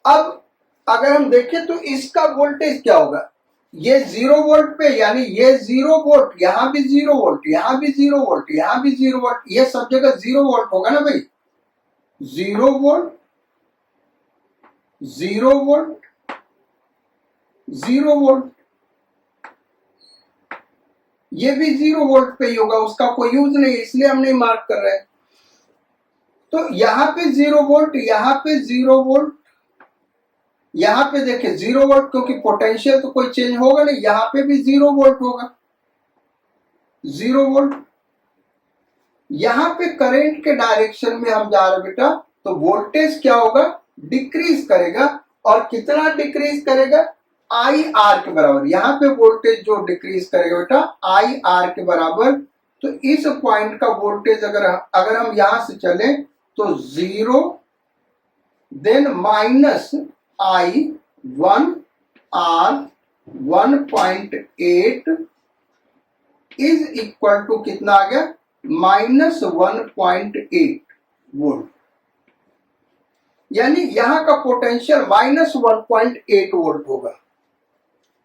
अब अगर हम देखें तो इसका वोल्टेज क्या होगा, ये 0 वोल्ट पे, यानी ये 0 वोल्ट, यहां भी 0 वोल्ट, यहां भी 0 वोल्ट, यहां भी 0 वोल्ट, ये सब जगह 0 वोल्ट होगा ना भाई, 0 वोल्ट, 0 वोल्ट, 0 वोल्ट, ये भी 0 वोल्ट पे ही होगा, उसका कोई यूज नहीं, इसलिए हम नहीं मार्क कर रहे हैं। तो यहां पे 0 वोल्ट, यहां पे 0 वोल्ट, यहां पे देखिए 0 वोल्ट, क्योंकि पोटेंशियल तो कोई चेंज होगा नहीं, यहां पे भी 0 वोल्ट होगा, 0 वोल्ट। यहां पे करंट के डायरेक्शन में हम जा रहे बेटा, तो वोल्टेज क्या होगा, डिक्रीज करेगा, और कितना डिक्रीज करेगा, IR के बराबर। यहां पे वोल्टेज जो डिक्रीज करेगा बेटा IR के बराबर। तो इस पॉइंट का वोल्टेज अगर हम यहां से चले तो 0, then -I1 R 1.8 is equal to कितना आ गया, -1.8 वोल्ट। यानी यहां का पोटेंशियल -1.8 वोल्ट होगा।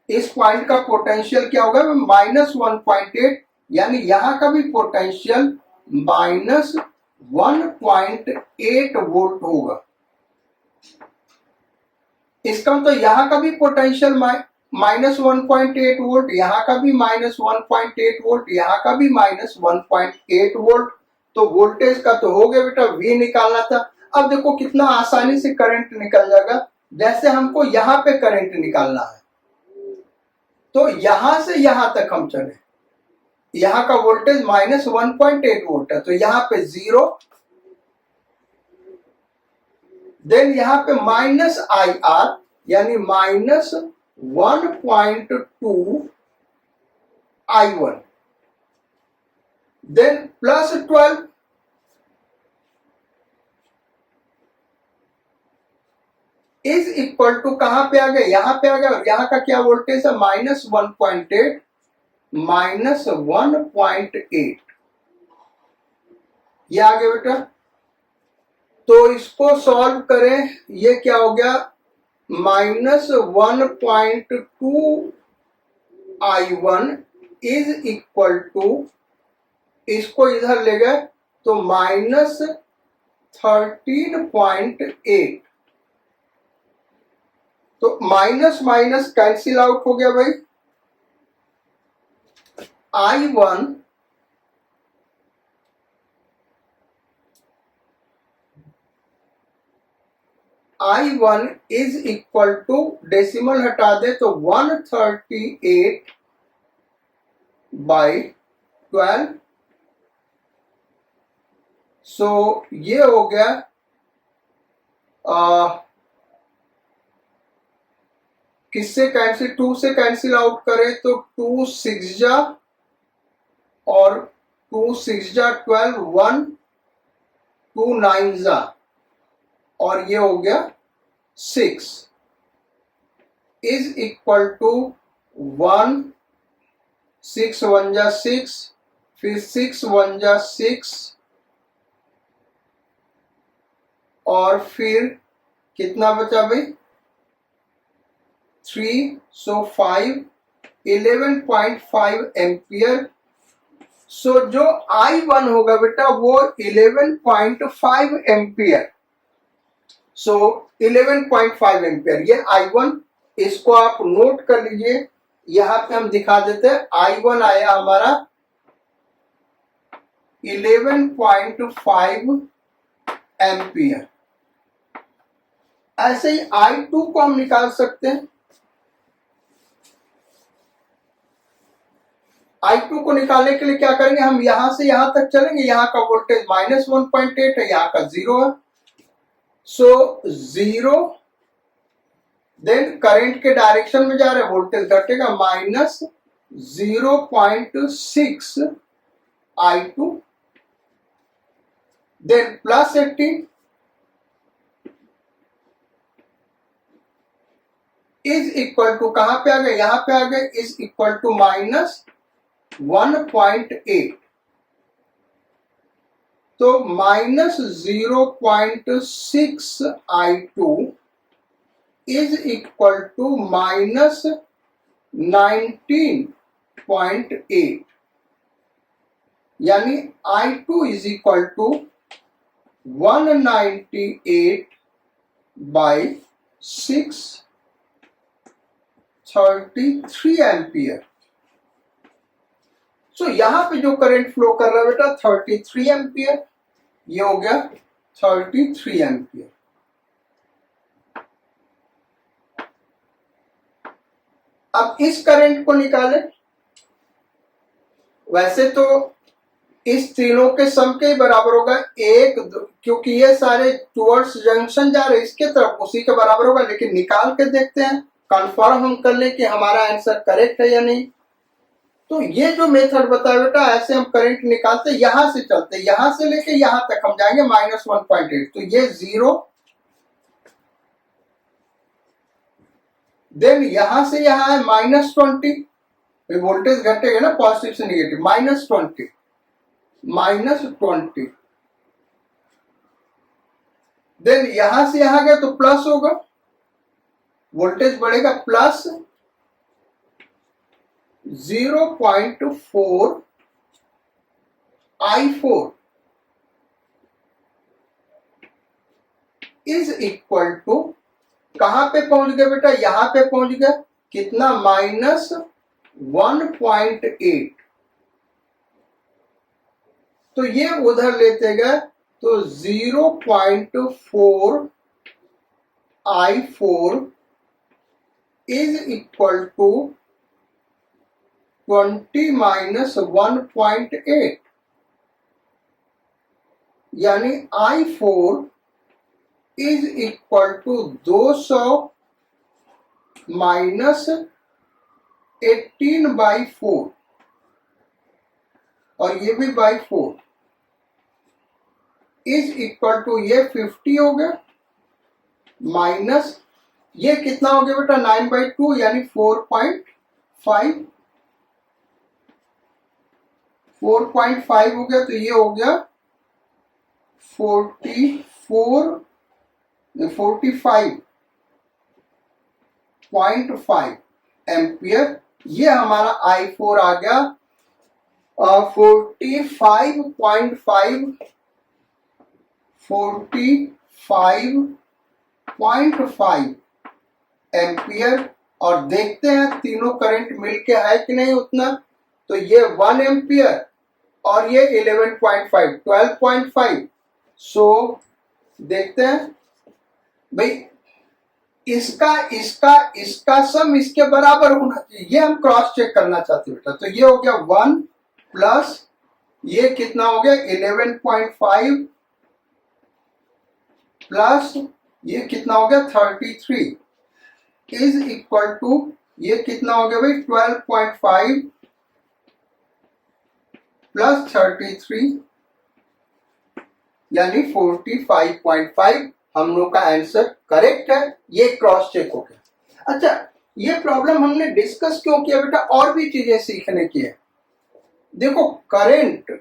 इस पॉइंट का पोटेंशियल क्या होगा? -1.8, यानी यहां का भी पोटेंशियल -1.8 वोल्ट होगा। इसका मतलब यहां का भी पोटेंशियल -1.8 वोल्ट, यहां का भी -1.8 वोल्ट, यहां का भी -1.8 वोल्ट। तो वोल्टेज का तो हो गया बेटा, V निकालना था। अब देखो कितना आसानी से करंट निकल जाएगा। जैसे हमको यहां पे करंट निकालना है, तो यहां से यहां तक हम चले, यहां का वोल्टेज -1.8 वोल्ट है, तो यहां पे 0, देन यहां पे -IR यानी -1.2I1, then +12 is equal to कहां पे आ गया? यहां पे आ गया। और यहां का क्या वोल्टेज है? -1.8 -1.8, ये आ गया बेटा। तो इसको सॉल्व करें, ये क्या हो गया? -1.2I1 इज इक्वल टू, इसको इधर ले गए तो -13.8, तो माइनस माइनस कैंसिल आउट हो गया भाई। I1 is equal to, decimal हटा दे तो 138/12। सो ये हो गया किससे कैंसिल? 2 से कैंसिल आउट करें तो 2 6 जा और 2 6 जा 12, 1 2 9 जा, और ये हो गया 6 इज इक्वल टू 1 6 1 जा 6, फिर 6 1 जा 6, और फिर कितना बचा भाई? 3, सो 5, 11.5 एम्पियर। सो जो I1 होगा बेटा वो 11.5 एम्पियर। सो 11.5 एम्पियर ये I1, इसको आप नोट कर लीजिए। यहां पे हम दिखा देते हैं, I1 आया हमारा 11.5 एम्पियर। ऐसे ही I2 को हम निकाल सकते हैं। I2 को निकालने के लिए क्या करेंगे? हम यहां से यहां तक चलेंगे, यहां का वोल्टेज -1.8 है, यहां का 0 है, सो 0, देन करंट के डायरेक्शन में जा रहे, वोल्टेज घटेगा, -0.6 I2, then +18 is equal to, कहां पे आ गए? यहां पे आ गए, इज इक्वल टू -1.8, तो -0.6 I2 इज इक्वल टू -19.8, यानी I2 is equal to 198/633 ampere. So यहां पे जो करंट फ्लो कर रहा है बेटा 33 एम्पियर, ये हो गया 33 एम्पियर। अब इस करंट को निकालें। वैसे तो इस तीनों के सम के बराबर होगा, एक क्योंकि ये सारे टुवर्ड्स जंक्शन जा रहे, इसके तरफ उसी के बराबर होगा, लेकिन निकाल के देखते हैं, कंफर्म हम कर लें कि हमारा आंसर करेक्ट है या नहीं। तो ये जो मेथड बताया बेटा, ऐसे हम करंट निकालते, यहां से चलते, यहां से लेके यहां तक हम जाएंगे -1.8, तो ये 0, देन यहां से यहां है -20, वोल्टेज घटेगा ना पॉजिटिव से नेगेटिव, -20, देन यहां से यहां गया तो प्लस होगा, वोल्टेज बढ़ेगा plus 0.4 I4 is equal to, कहां पे पहुंच गया बेटा, यहां पे पहुंच गया, कितना, -1.8। तो ये उधर लेते गए तो 0.4 I4 इज इक्वल टू 20 - 1.8, यानी I4 is equal to 200 minus 18/4, और ये भी बाई 4 इज इक्वल टू, ये 50 हो गया, माइनस ये कितना हो गया बेटा, 9/2 यानी 4.5 हो गया, तो ये हो गया 45.5 एम्पियर। ये हमारा I4 आ गया 45.5 एम्पियर। और देखते हैं तीनों करंट मिलके है कि नहीं उतना, तो ये 1 एम्पियर और ये 11.5 12.5। सो देखते हैं भाई, इसका इसका इसका सम इसके बराबर होना चाहिए, ये हम क्रॉस चेक करना चाहते हैं बेटा। तो ये हो गया 1 प्लस ये कितना हो गया 11.5 प्लस ये कितना हो गया 33 इज इक्वल टू, ये कितना हो गया भाई 12.5 प्लस 33 यानी 45.5। हम लोग का आंसर करेक्ट है, ये क्रॉस चेक हो गया। अच्छा, ये प्रॉब्लम हमने डिस्कस क्यों किया बेटा, और भी चीजें सीखने की है। देखो करंट,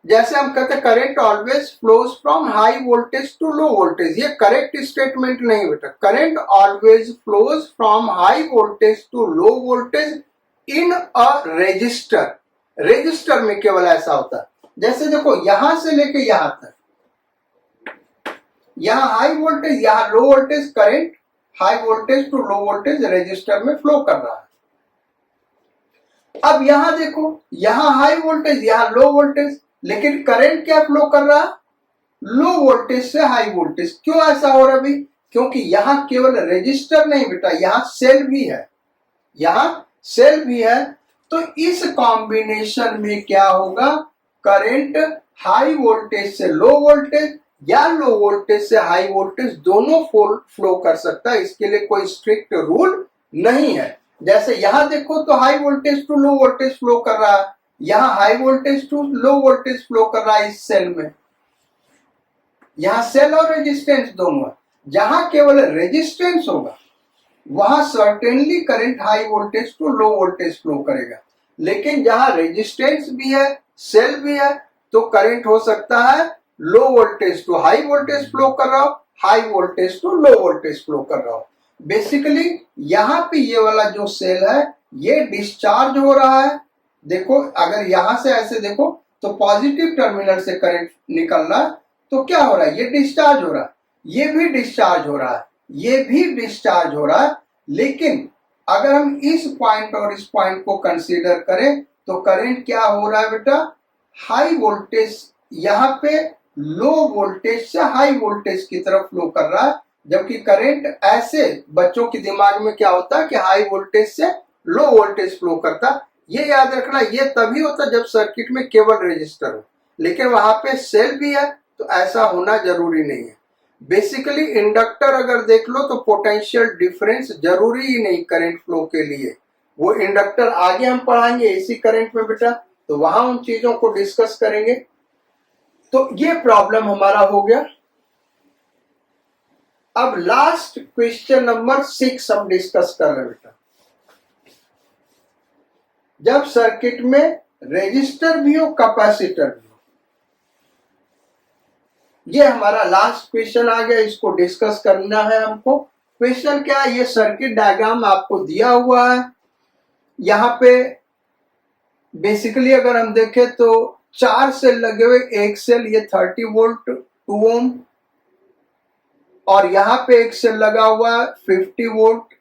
जैसे हम कहते हैं current always flows from high voltage to low voltage, ये करेक्ट स्टेटमेंट नहीं बेटा। Current always flows from high voltage to low voltage in a resistor. Resistor में केवल ऐसा होता है, जैसे देखो यहां से लेके यहां तक, यहां हाई वोल्टेज यहां low voltage, current high voltage to low voltage resistor में फ्लो कर रहा है। अब यहां देखो, यहां हाई वोल्टेज यहां लो वोल्टेज, लेकिन करंट क्या फ्लो कर रहा है, लो वोल्टेज से हाई वोल्टेज। क्यों ऐसा हो रहा है भाई, क्योंकि यहां केवल रेजिस्टर नहीं बेटा, यहां सेल भी है, यहां सेल भी है। तो इस कॉम्बिनेशन में क्या होगा, करंट हाई वोल्टेज से लो वोल्टेज या लो वोल्टेज से हाई वोल्टेज दोनों फ्लो कर सकता है। इसके लिए कोई स्ट्रिक्ट रूल नहीं है। जैसे यहां देखो तो high voltage to low voltage flow कर रहा है, यहां high voltage to low voltage flow कर रहा है इस सेल में। यहां सेल और रेजिस्टेंस दोनों है, जहां केवल रेजिस्टेंस होगा वहां certainly current high voltage to low voltage flow करेगा। लेकिन जहां रेजिस्टेंस भी है सेल भी है, तो करंट हो सकता है low voltage to high voltage flow कर रहा हो, high voltage to low voltage flow कर रहा हो। बेसिकली यहां पे ये वाला जो सेल है ये डिस्चार्ज हो रहा है। देखो अगर यहां से ऐसे देखो तो पॉजिटिव टर्मिनल से करंट निकल रहा है, तो क्या हो रहा है, ये डिस्चार्ज हो रहा है, ये भी डिस्चार्ज हो रहा है, ये भी डिस्चार्ज हो रहा है। लेकिन अगर हम इस पॉइंट और इस पॉइंट को कंसीडर करें तो करंट क्या हो रहा है बेटा, हाई वोल्टेज यहां पे लो वोल्टेज से हाई वोल्टेज की तरफ फ्लो कर रहा है। जबकि करंट ऐसे बच्चों के दिमाग में क्या होता है कि हाई वोल्टेज से लो वोल्टेज फ्लो करता। ये याद रखना, ये तभी होता जब सर्किट में केवल रेजिस्टर हो, लेकिन वहां पे सेल भी है तो ऐसा होना जरूरी नहीं है। बेसिकली इंडक्टर अगर देख लो तो पोटेंशियल डिफरेंस जरूरी ही नहीं करंट फ्लो के लिए। वो इंडक्टर आगे हम पढ़ाएंगे एसी करंट में बेटा, तो वहां उन चीजों को डिस्कस करेंगे। तो ये प्रॉब्लम हमारा हो गया। अब लास्ट क्वेश्चन नंबर 6 हम डिस्कस कर रहे हैं बेटा। जब सर्किट में रेजिस्टर भी हो कैपेसिटर भी हो, ये हमारा लास्ट क्वेश्चन आ गया, इसको डिस्कस करना है हमको। क्वेश्चन क्या है, ये सर्किट डायग्राम आपको दिया हुआ है। यहाँ पे बेसिकली अगर हम देखें तो 4 सेल लगे हुए, एक सेल ये 30 वोल्ट 2 ओम, और यहाँ पे एक सेल लगा हुआ 50 वोल्ट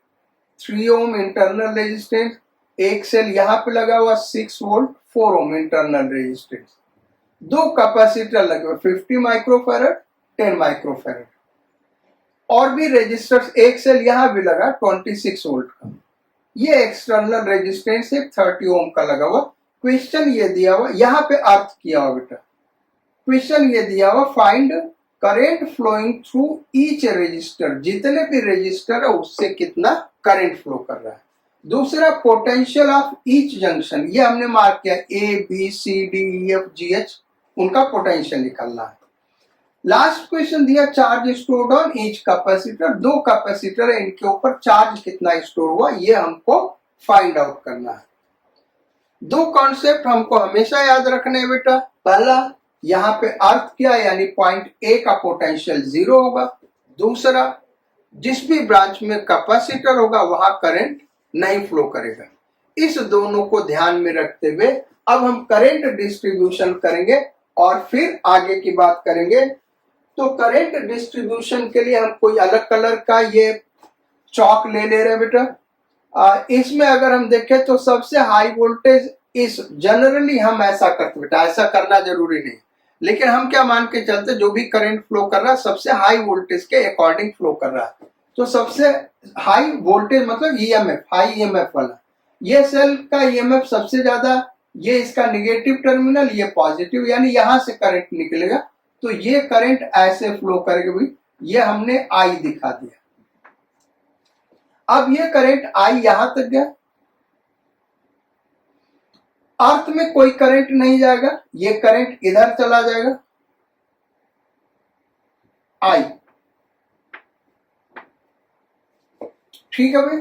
3 ओम इंटरनल रेजिस्टेंस, एक सेल यहाँ पे लगा हुआ 6 वोल्ट 4 ओम इंटरनल रेजिस्टेंस, दो कैपेसिटर लगे हुए 50 माइक्रोफैरड 10 माइक्रोफैरड, और भी रेजिस्टर्स, एक सेल यहाँ भी लगा 26 वोल्ट का। ये एक्सटर्नल रेजिस्टेंस एक 30 ओम का लगा हुआ। क्वेश्चन ये दिया हुआ, यहाँ पे अर्थ किया हुआ बेटा, क्वेश्चन ये दिया हुआ find current flowing through each resistor, जितने भी रजिस्टर है उससे कितना करंट फ्लो कर रहा है। दूसरा पोटेंशियल ऑफ ईच जंक्शन, ये हमने मार्क किया A B C D E F G H, उनका पोटेंशियल निकालना है। लास्ट क्वेश्चन दिया charge stored on each capacitor, दो कैपेसिटर है इनके ऊपर चार्ज कितना स्टोर हुआ, ये हमको फाइंड आउट करना है। दो कॉन्सेप्ट हमको हमेशा याद रखने हैं बेटा। पहला, यहाँ पे अर्थ क्या, यानी पॉइंट ए का पोटेंशियल 0 होगा। दूसरा, जिस भी ब्रांच में कैपेसिटर होगा वहां करंट नहीं फ्लो करेगा। इस दोनों को ध्यान में रखते हुए अब हम करंट डिस्ट्रीब्यूशन करेंगे और फिर आगे की बात करेंगे। तो करंट डिस्ट्रीब्यूशन के लिए हम कोई अलग कलर का ये चौक ले रहे हैं बेटा। इसमें अगर हम देखें तो सबसे हाई वोल्टेज इस, जनरली हम ऐसा करते बेटा, ऐसा करना जरूरी नहीं, लेकिन हम क्या मान के चलते, जो भी करंट फ्लो कर रहा है सबसे हाई वोल्टेज के अकॉर्डिंग फ्लो कर रहा है। तो सबसे हाई वोल्टेज मतलब ईएमएफ, हाई ईएमएफ वाला, ये सेल का ईएमएफ सबसे ज्यादा, ये इसका निगेटिव टर्मिनल, ये पॉजिटिव, यानी यहां से करंट निकलेगा तो ये करंट ऐसे फ्लो करेगा भाई, ये हमने आई दिखा दिया। अब ये करंट आई यहां तक गया, अर्थ में कोई करंट नहीं जाएगा, ये करंट इधर चला जाएगा आई, ठीक है भाई।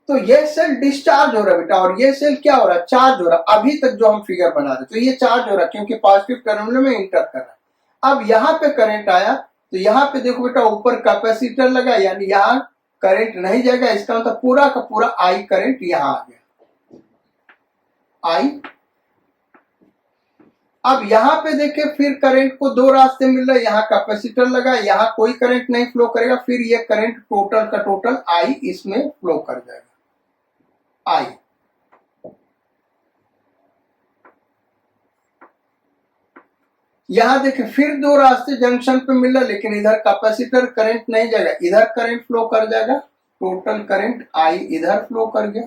तो ये सेल डिस्चार्ज हो रहा है बेटा, और ये सेल क्या हो रहा है, चार्ज हो रहा है। अभी तक जो हम फिगर बना रहे, तो ये चार्ज हो रहा है क्योंकि पॉजिटिव टर्मिनल में इंटर कर रहा है। अब यहाँ पे करंट आया तो यहाँ पे देखो बेटा, ऊपर कैपेसिटर लगा, यानी यहाँ करंट नहीं जाएगा, इसका मतलब पूरा का पूरा आई करंट यहाँ आ गया आई। अब यहाँ पे देखे फिर करंट को दो रास्ते मिल रहा है, यहाँ कैपेसिटर लगा, यहाँ कोई करंट नहीं फ्लो करेगा, फिर ये करंट टोटल का टोटल आई इसमें फ्लो कर जाएगा आई। यहां देखे फिर दो रास्ते जंक्शन पे मिल रहा, लेकिन इधर कैपेसिटर करंट नहीं जाएगा, इधर करंट फ्लो कर जाएगा, टोटल करंट आई इधर फ्लो कर गया।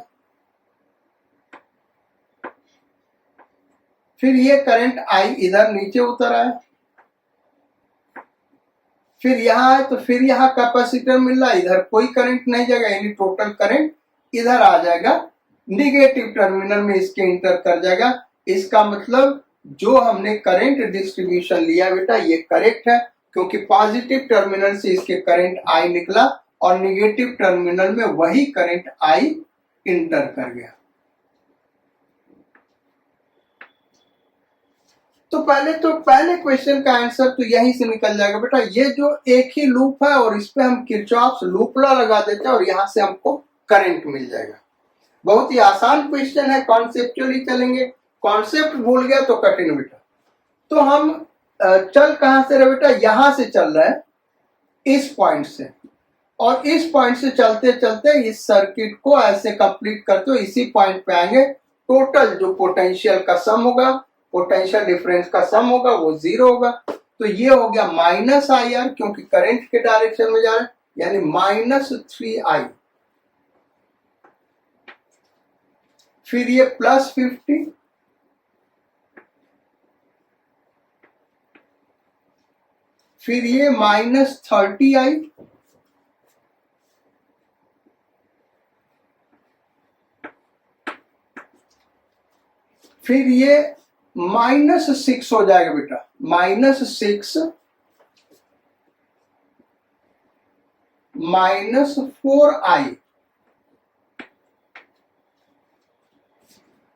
फिर ये करंट आई इधर नीचे उतर आया, फिर यहां है तो फिर यहां कैपेसिटर मिल रहा, इधर कोई करंट नहीं जाएगा, यानी टोटल करंट इधर आ जाएगा, निगेटिव टर्मिनल में इसके इंटर कर जाएगा। इसका मतलब जो हमने करंट डिस्ट्रीब्यूशन लिया बेटा ये करेक्ट है, क्योंकि पॉजिटिव टर्मिनल से इसके करंट आई निकला और निगेटिव टर्मिनल में वही करंट आई इंटर कर गया। तो पहले क्वेश्चन का आंसर तो यहीं से निकल जाएगा बेटा, ये जो एक ही लूप है और इस पे हम किरचॉफ्स लूप लॉ लगा देते हैं और यहां से हमको करंट मिल जाएगा। बहुत ही आसान क्वेश्चन है, कॉन्सेप्चुअली चलेंगे, कॉन्सेप्ट भूल गया तो कठिन बेटा। तो हम चल कहां से रहे बेटा, यहां से चल रहा है इस पॉइंट से, और इस पॉइंट से चलते चलते इस सर्किट को ऐसे कंप्लीट करते हो, इसी पॉइंट पे आएंगे। टोटल जो पोटेंशियल का सम होगा, पोटेंशियल डिफरेंस का सम होगा वो 0 होगा। तो ये हो गया माइनस आई आर, क्योंकि करंट के डायरेक्शन में जा रहा है, यानी -3i। फिर ये +50, फिर ये -30i, फिर ये -6 हो जाएगा बेटा, -6 -4i,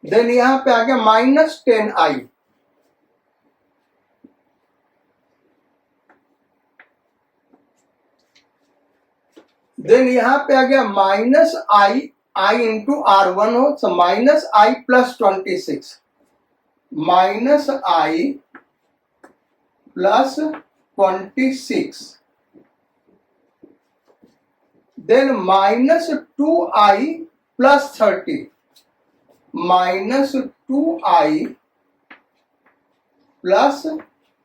देन यहां पे आ गया -10i, देन यहां पे आ गया माइनस आई, आई इंटू R1 हो तो minus I plus 26, minus I plus 26, then minus 2i plus 30, minus 2i plus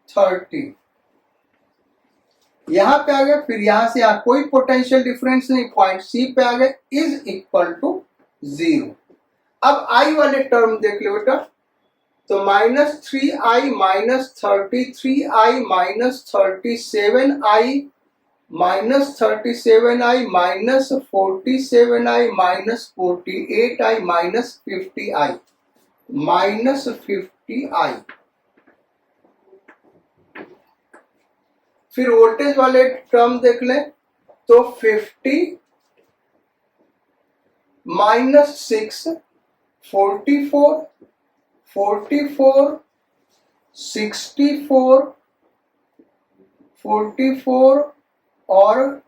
30, यहां पे आ गया। फिर यहां से यहां कोई पोटेंशियल डिफरेंस नहीं, पॉइंट सी पे आ गए, इज इक्वल टू 0। अब आई वाले टर्म देख लो बेटा, तो minus 3i minus 33i minus 37i minus 37i minus 47i minus 48i minus 50i minus 50i। फिर वोल्टेज वाले टर्म देख लें, तो 50 माइनस 6, 44, 44, 64, 44 और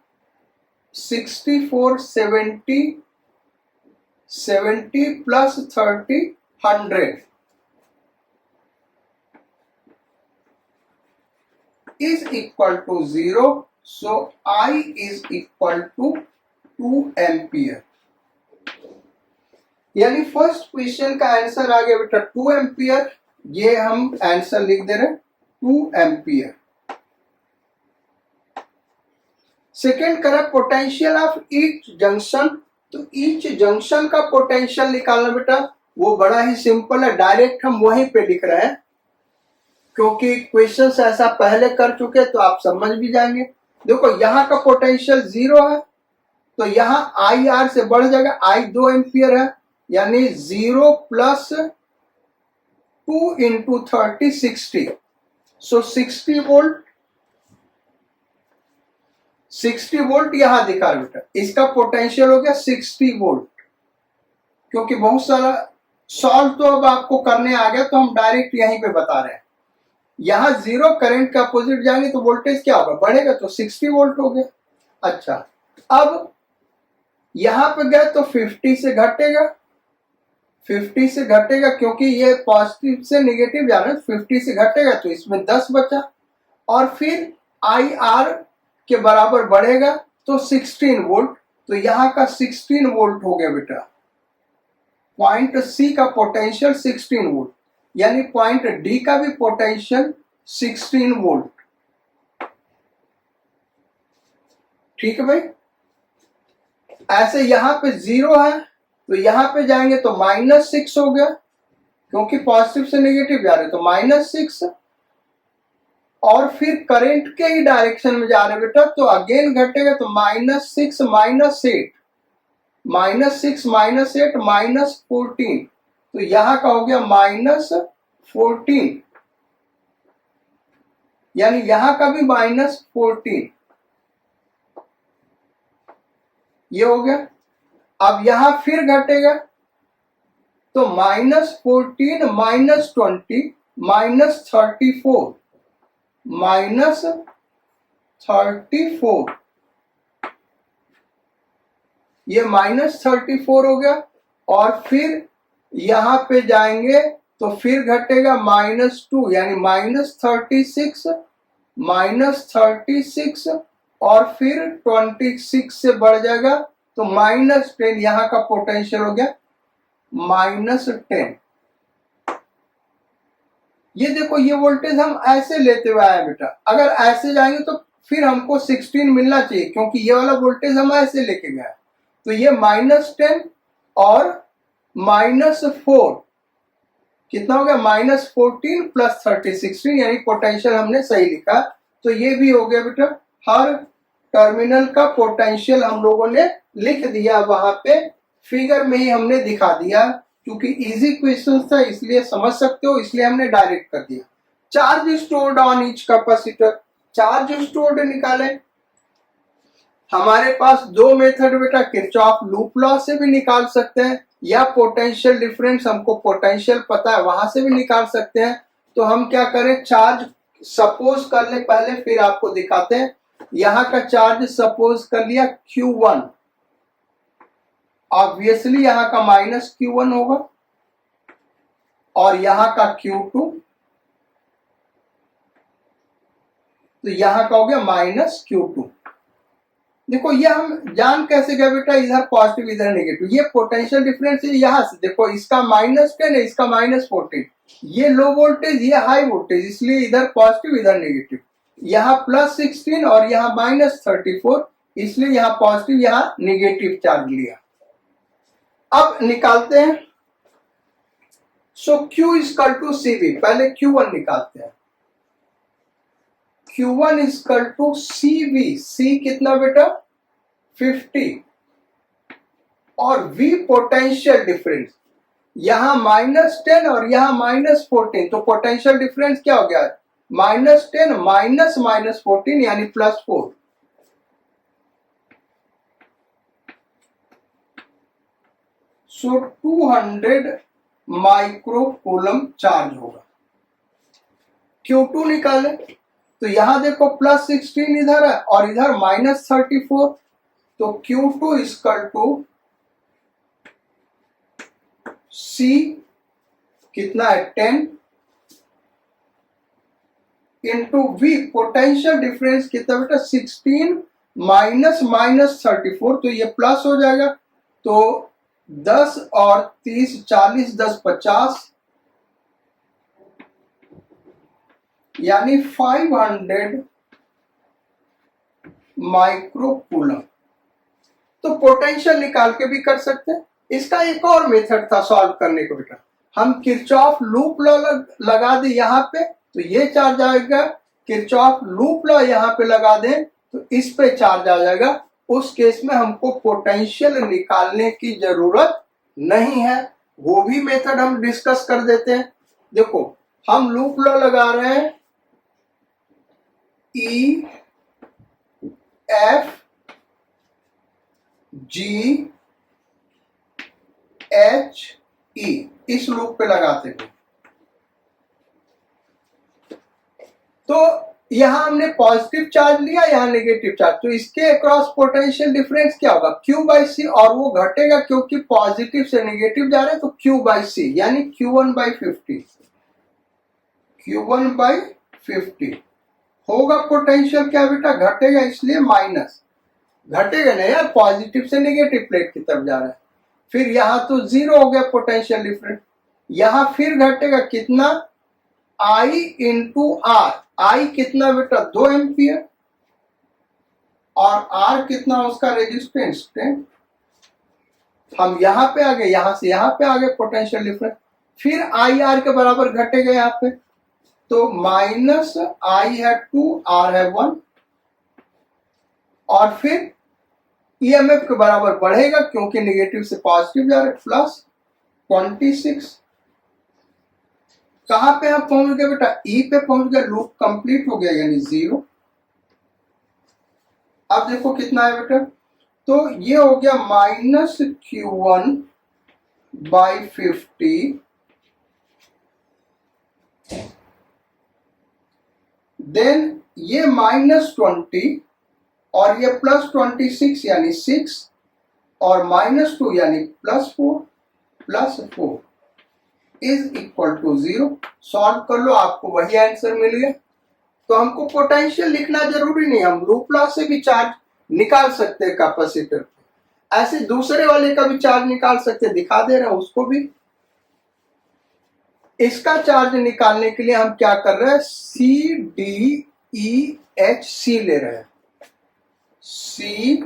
64, 70, 70 plus 30, 100 is equal to 0. So I is equal to 2 ampere. यानी फर्स्ट क्वेश्चन का answer आ गया बेटा 2 एम्पियर, ये हम आंसर लिख दे रहे 2 एम्पियर। सेकेंड करा पोटेंशियल ऑफ ईच जंक्शन, तो ईच जंक्शन का पोटेंशियल निकालना बेटा वो बड़ा ही सिंपल है, डायरेक्ट हम वहीं पे लिख रहे हैं क्योंकि क्वेश्चन ऐसा पहले कर चुके तो आप समझ भी जाएंगे। देखो यहाँ का पोटेंशियल 0 है तो यहाँ आई आर से बढ़ जाएगा, आई 2 एम्पियर है यानी 0 प्लस 2 इंटू 30 60, सो 60 वोल्ट, 60 वोल्ट यहां दिखा रहा बेटा, इसका पोटेंशियल हो गया 60 वोल्ट। क्योंकि बहुत सारा सॉल्व तो अब आपको करने आ गया तो हम डायरेक्ट यहीं पे बता रहे हैं। यहां 0 करंट के अपोजिट जाएंगे तो वोल्टेज क्या होगा, बढ़ेगा, तो 60 वोल्ट हो गया। अच्छा, अब यहां पे गए तो 50 से घटेगा, 50 से घटेगा क्योंकि ये पॉजिटिव से नेगेटिव जा रहा है, 50 से घटेगा तो इसमें 10 बचा, और फिर आई आर के बराबर बढ़ेगा तो 16 वोल्ट, तो यहां का 16 वोल्ट हो गया बेटा। पॉइंट सी का पोटेंशियल 16 वोल्ट, यानी पॉइंट डी का भी पोटेंशियल 16 वोल्ट। ठीक है भाई, ऐसे यहां पे 0 है तो यहां पे जाएंगे तो -6 हो गया क्योंकि पॉजिटिव से नेगेटिव जा रहे तो -6, और फिर करंट के ही डायरेक्शन में जा रहे बेटा तो अगेन घटेगा तो -6 -8, -6 -8 -14, तो यहां का हो गया -14, यानी यहां का भी -14, ये हो गया। अब यहां फिर घटेगा तो -14 -20 -34 -34, ये -34 हो गया, और फिर यहां पे जाएंगे तो फिर घटेगा -2 यानी -36 -36, और फिर 26 से बढ़ जाएगा तो -10, यहां का पोटेंशियल हो गया -10। ये देखो ये वोल्टेज हम ऐसे लेते हुए आए बेटा, अगर ऐसे जाएंगे तो फिर हमको 16 मिलना चाहिए क्योंकि ये वाला वोल्टेज हम ऐसे लेके गए, तो ये -10 और -4 कितना हो गया, -14 प्लस 30 16, यानी पोटेंशियल हमने सही लिखा। तो ये भी हो गया बेटा, हर टर्मिनल का पोटेंशियल हम लोगों ने लिख दिया, वहां पे फिगर में ही हमने दिखा दिया क्योंकि इजी क्वेश्चन था इसलिए समझ सकते हो, इसलिए हमने डायरेक्ट कर दिया। Charge stored on each capacitor, charge stored निकाले, हमारे पास दो मेथड बेटा, किरचॉफ लूप लॉ से भी निकाल सकते हैं या पोटेंशियल डिफरेंस, हमको पोटेंशियल पता है वहां से भी निकाल सकते हैं। तो हम क्या करें, चार्ज सपोज कर ले पहले फिर आपको दिखाते हैं। यहां का चार्ज सपोज कर लिया Q1, ऑब्वियसली यहां का माइनस Q1 होगा, और यहां का Q2, तो यहां का हो गया माइनस Q2। देखो ये हम जान कैसे गए बेटा, इधर पॉजिटिव इधर नेगेटिव, ये पोटेंशियल डिफरेंस है। यहां से देखो, इसका -10 है, इसका -14, ये लो वोल्टेज ये हाई वोल्टेज, इसलिए इधर पॉजिटिव इधर नेगेटिव। यहाँ +16 और यहाँ -34, इसलिए यहाँ पॉजिटिव यहाँ नेगेटिव चार्ज लिया। अब निकालते हैं। सो Q इक्वल टू CV, पहले Q1 निकालते हैं। Q1 equal to CV, C कितना बेटा 50, और V पोटेंशियल डिफरेंस, यहां -10 और यहां -14, तो पोटेंशियल डिफरेंस क्या हो गया, -10 माइनस -14 यानी +4। सो 200 माइक्रो कूलम चार्ज होगा। Q2 निकाले तो यहां देखो +16 इधर है और इधर -34, तो Q2 इक्वल टू C कितना है 10 इंटू V पोटेंशियल डिफरेंस कितना बेटा 16 माइनस -34, तो ये प्लस हो जाएगा, तो 10 और 30 40, 10 50, यानी 500 माइक्रो कूलम। तो पोटेंशियल निकाल के भी कर सकते हैं। इसका एक और मेथड था सॉल्व करने को बेटा, हम किरचॉफ लूप लॉ लगा दे यहाँ पे, तो ये चार्ज आएगा, किरचॉफ लूप लॉ यहाँ पे लगा दें तो इस पे चार्ज आ जाएगा। उस केस में हमको पोटेंशियल निकालने की जरूरत नहीं है। वो भी मेथड हम डिस्कस कर देते हैं। देखो हम लूप लॉ लगा रहे हैं, E F G H E, इस लूप पे लगाते हैं। तो यहां हमने पॉजिटिव चार्ज लिया, यहां नेगेटिव चार्ज, तो इसके अक्रॉस पोटेंशियल डिफरेंस क्या होगा Q/C, और वो घटेगा क्योंकि पॉजिटिव से नेगेटिव जा रहे हैं, तो Q/C यानी Q1/50, Q1/50 होगा। पोटेंशियल क्या बेटा घटेगा, इसलिए माइनस, घटेगा नहीं यार, पॉजिटिव से नेगेटिव प्लेट की तरफ जा रहा है। फिर यहां तो 0 हो गया पोटेंशियल डिफरेंस, यहां फिर घटेगा कितना I इंटू R, I कितना बेटा 2 एम्पियर, और R कितना उसका रेजिस्टेंस 10। हम यहां पे आ गए, यहां से यहां पे आ गए पोटेंशियल डिफरेंस, फिर IR के बराबर घटेगा यहाँ पे, तो -I है 2, R है 1, और फिर EMF के बराबर बढ़ेगा क्योंकि नेगेटिव से पॉजिटिव जा रहे, +26। कहां पे हम पहुंच गए बेटा, E पे पहुंच गए, लूप कंप्लीट हो गया यानी 0। अब देखो कितना है बेटा, तो ये हो गया -Q1/50, देन ये -20 और ये +26 यानी 6, और -2 यानी +4 इज इक्वल टू 0। सॉल्व कर लो, आपको वही आंसर मिल गया। तो हमको पोटेंशियल लिखना जरूरी नहीं, हम लूप लॉ से भी चार्ज निकाल सकते हैं कैपेसिटर पे, ऐसे दूसरे वाले का भी चार्ज निकाल सकते हैं, दिखा दे रहे हैं उसको भी। इसका चार्ज निकालने के लिए हम क्या कर रहे हैं, CDEHC ले रहे हैं, CDEHC,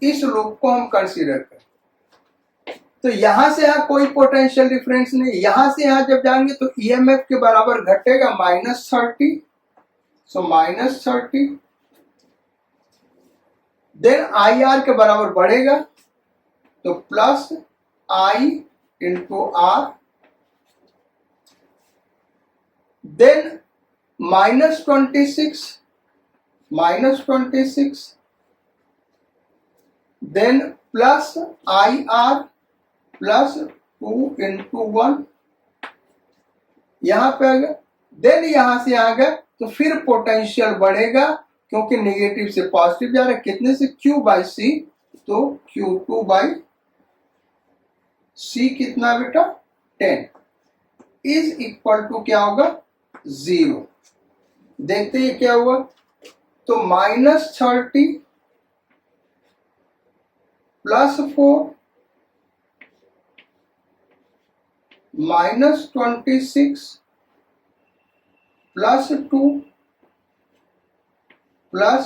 इस लूप को हम कंसीडर करें। तो यहां से यहां कोई पोटेंशियल डिफरेंस नहीं, यहां से यहां जब जाएंगे तो EMF के बराबर घटेगा -30, सो -30, देन IR के बराबर बढ़ेगा तो +I into R, then -26, then +IR +2 into 1, यहां पे आ गया, देन यहां से आ गया तो फिर पोटेंशियल बढ़ेगा क्योंकि नेगेटिव से पॉजिटिव जा रहा है। कितने से? Q बाई सी, तो Q2 बाई सी कितना बेटा? 10 इज इक्वल टू क्या होगा? 0। देखते हैं क्या हुआ, तो -30 +4 -26 +2 plus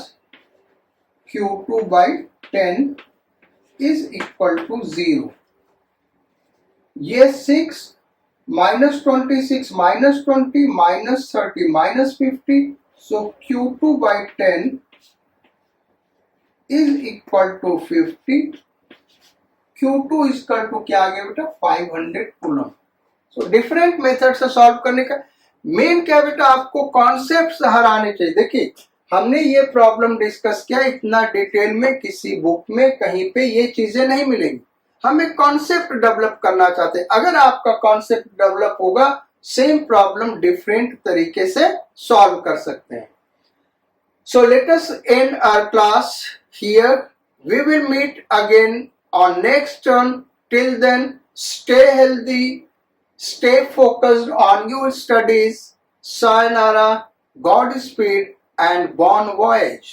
Q2 by 10 is equal to 0। ये 6 -26 -20 -30 -50, so Q2 by 10 is equal to 50। Q2 is equal to क्या आ गया बेटा? 500 कूलम। सो डिफरेंट मेथड से सॉल्व करने का मेन क्या बेटा, आपको कॉन्सेप्ट हर आने चाहिए। देखिए हमने ये प्रॉब्लम डिस्कस किया, इतना डिटेल में किसी बुक में कहीं पे ये चीजें नहीं मिलेंगी। हम एक कॉन्सेप्ट डेवलप करना चाहते हैं। अगर आपका कॉन्सेप्ट डेवलप होगा, सेम प्रॉब्लम डिफरेंट तरीके से सॉल्व कर सकते हैं। So let us end our class here. We will meet again on next turn. Till then, stay healthy, stay focused on your studies. Sayonara, Godspeed, and bon voyage.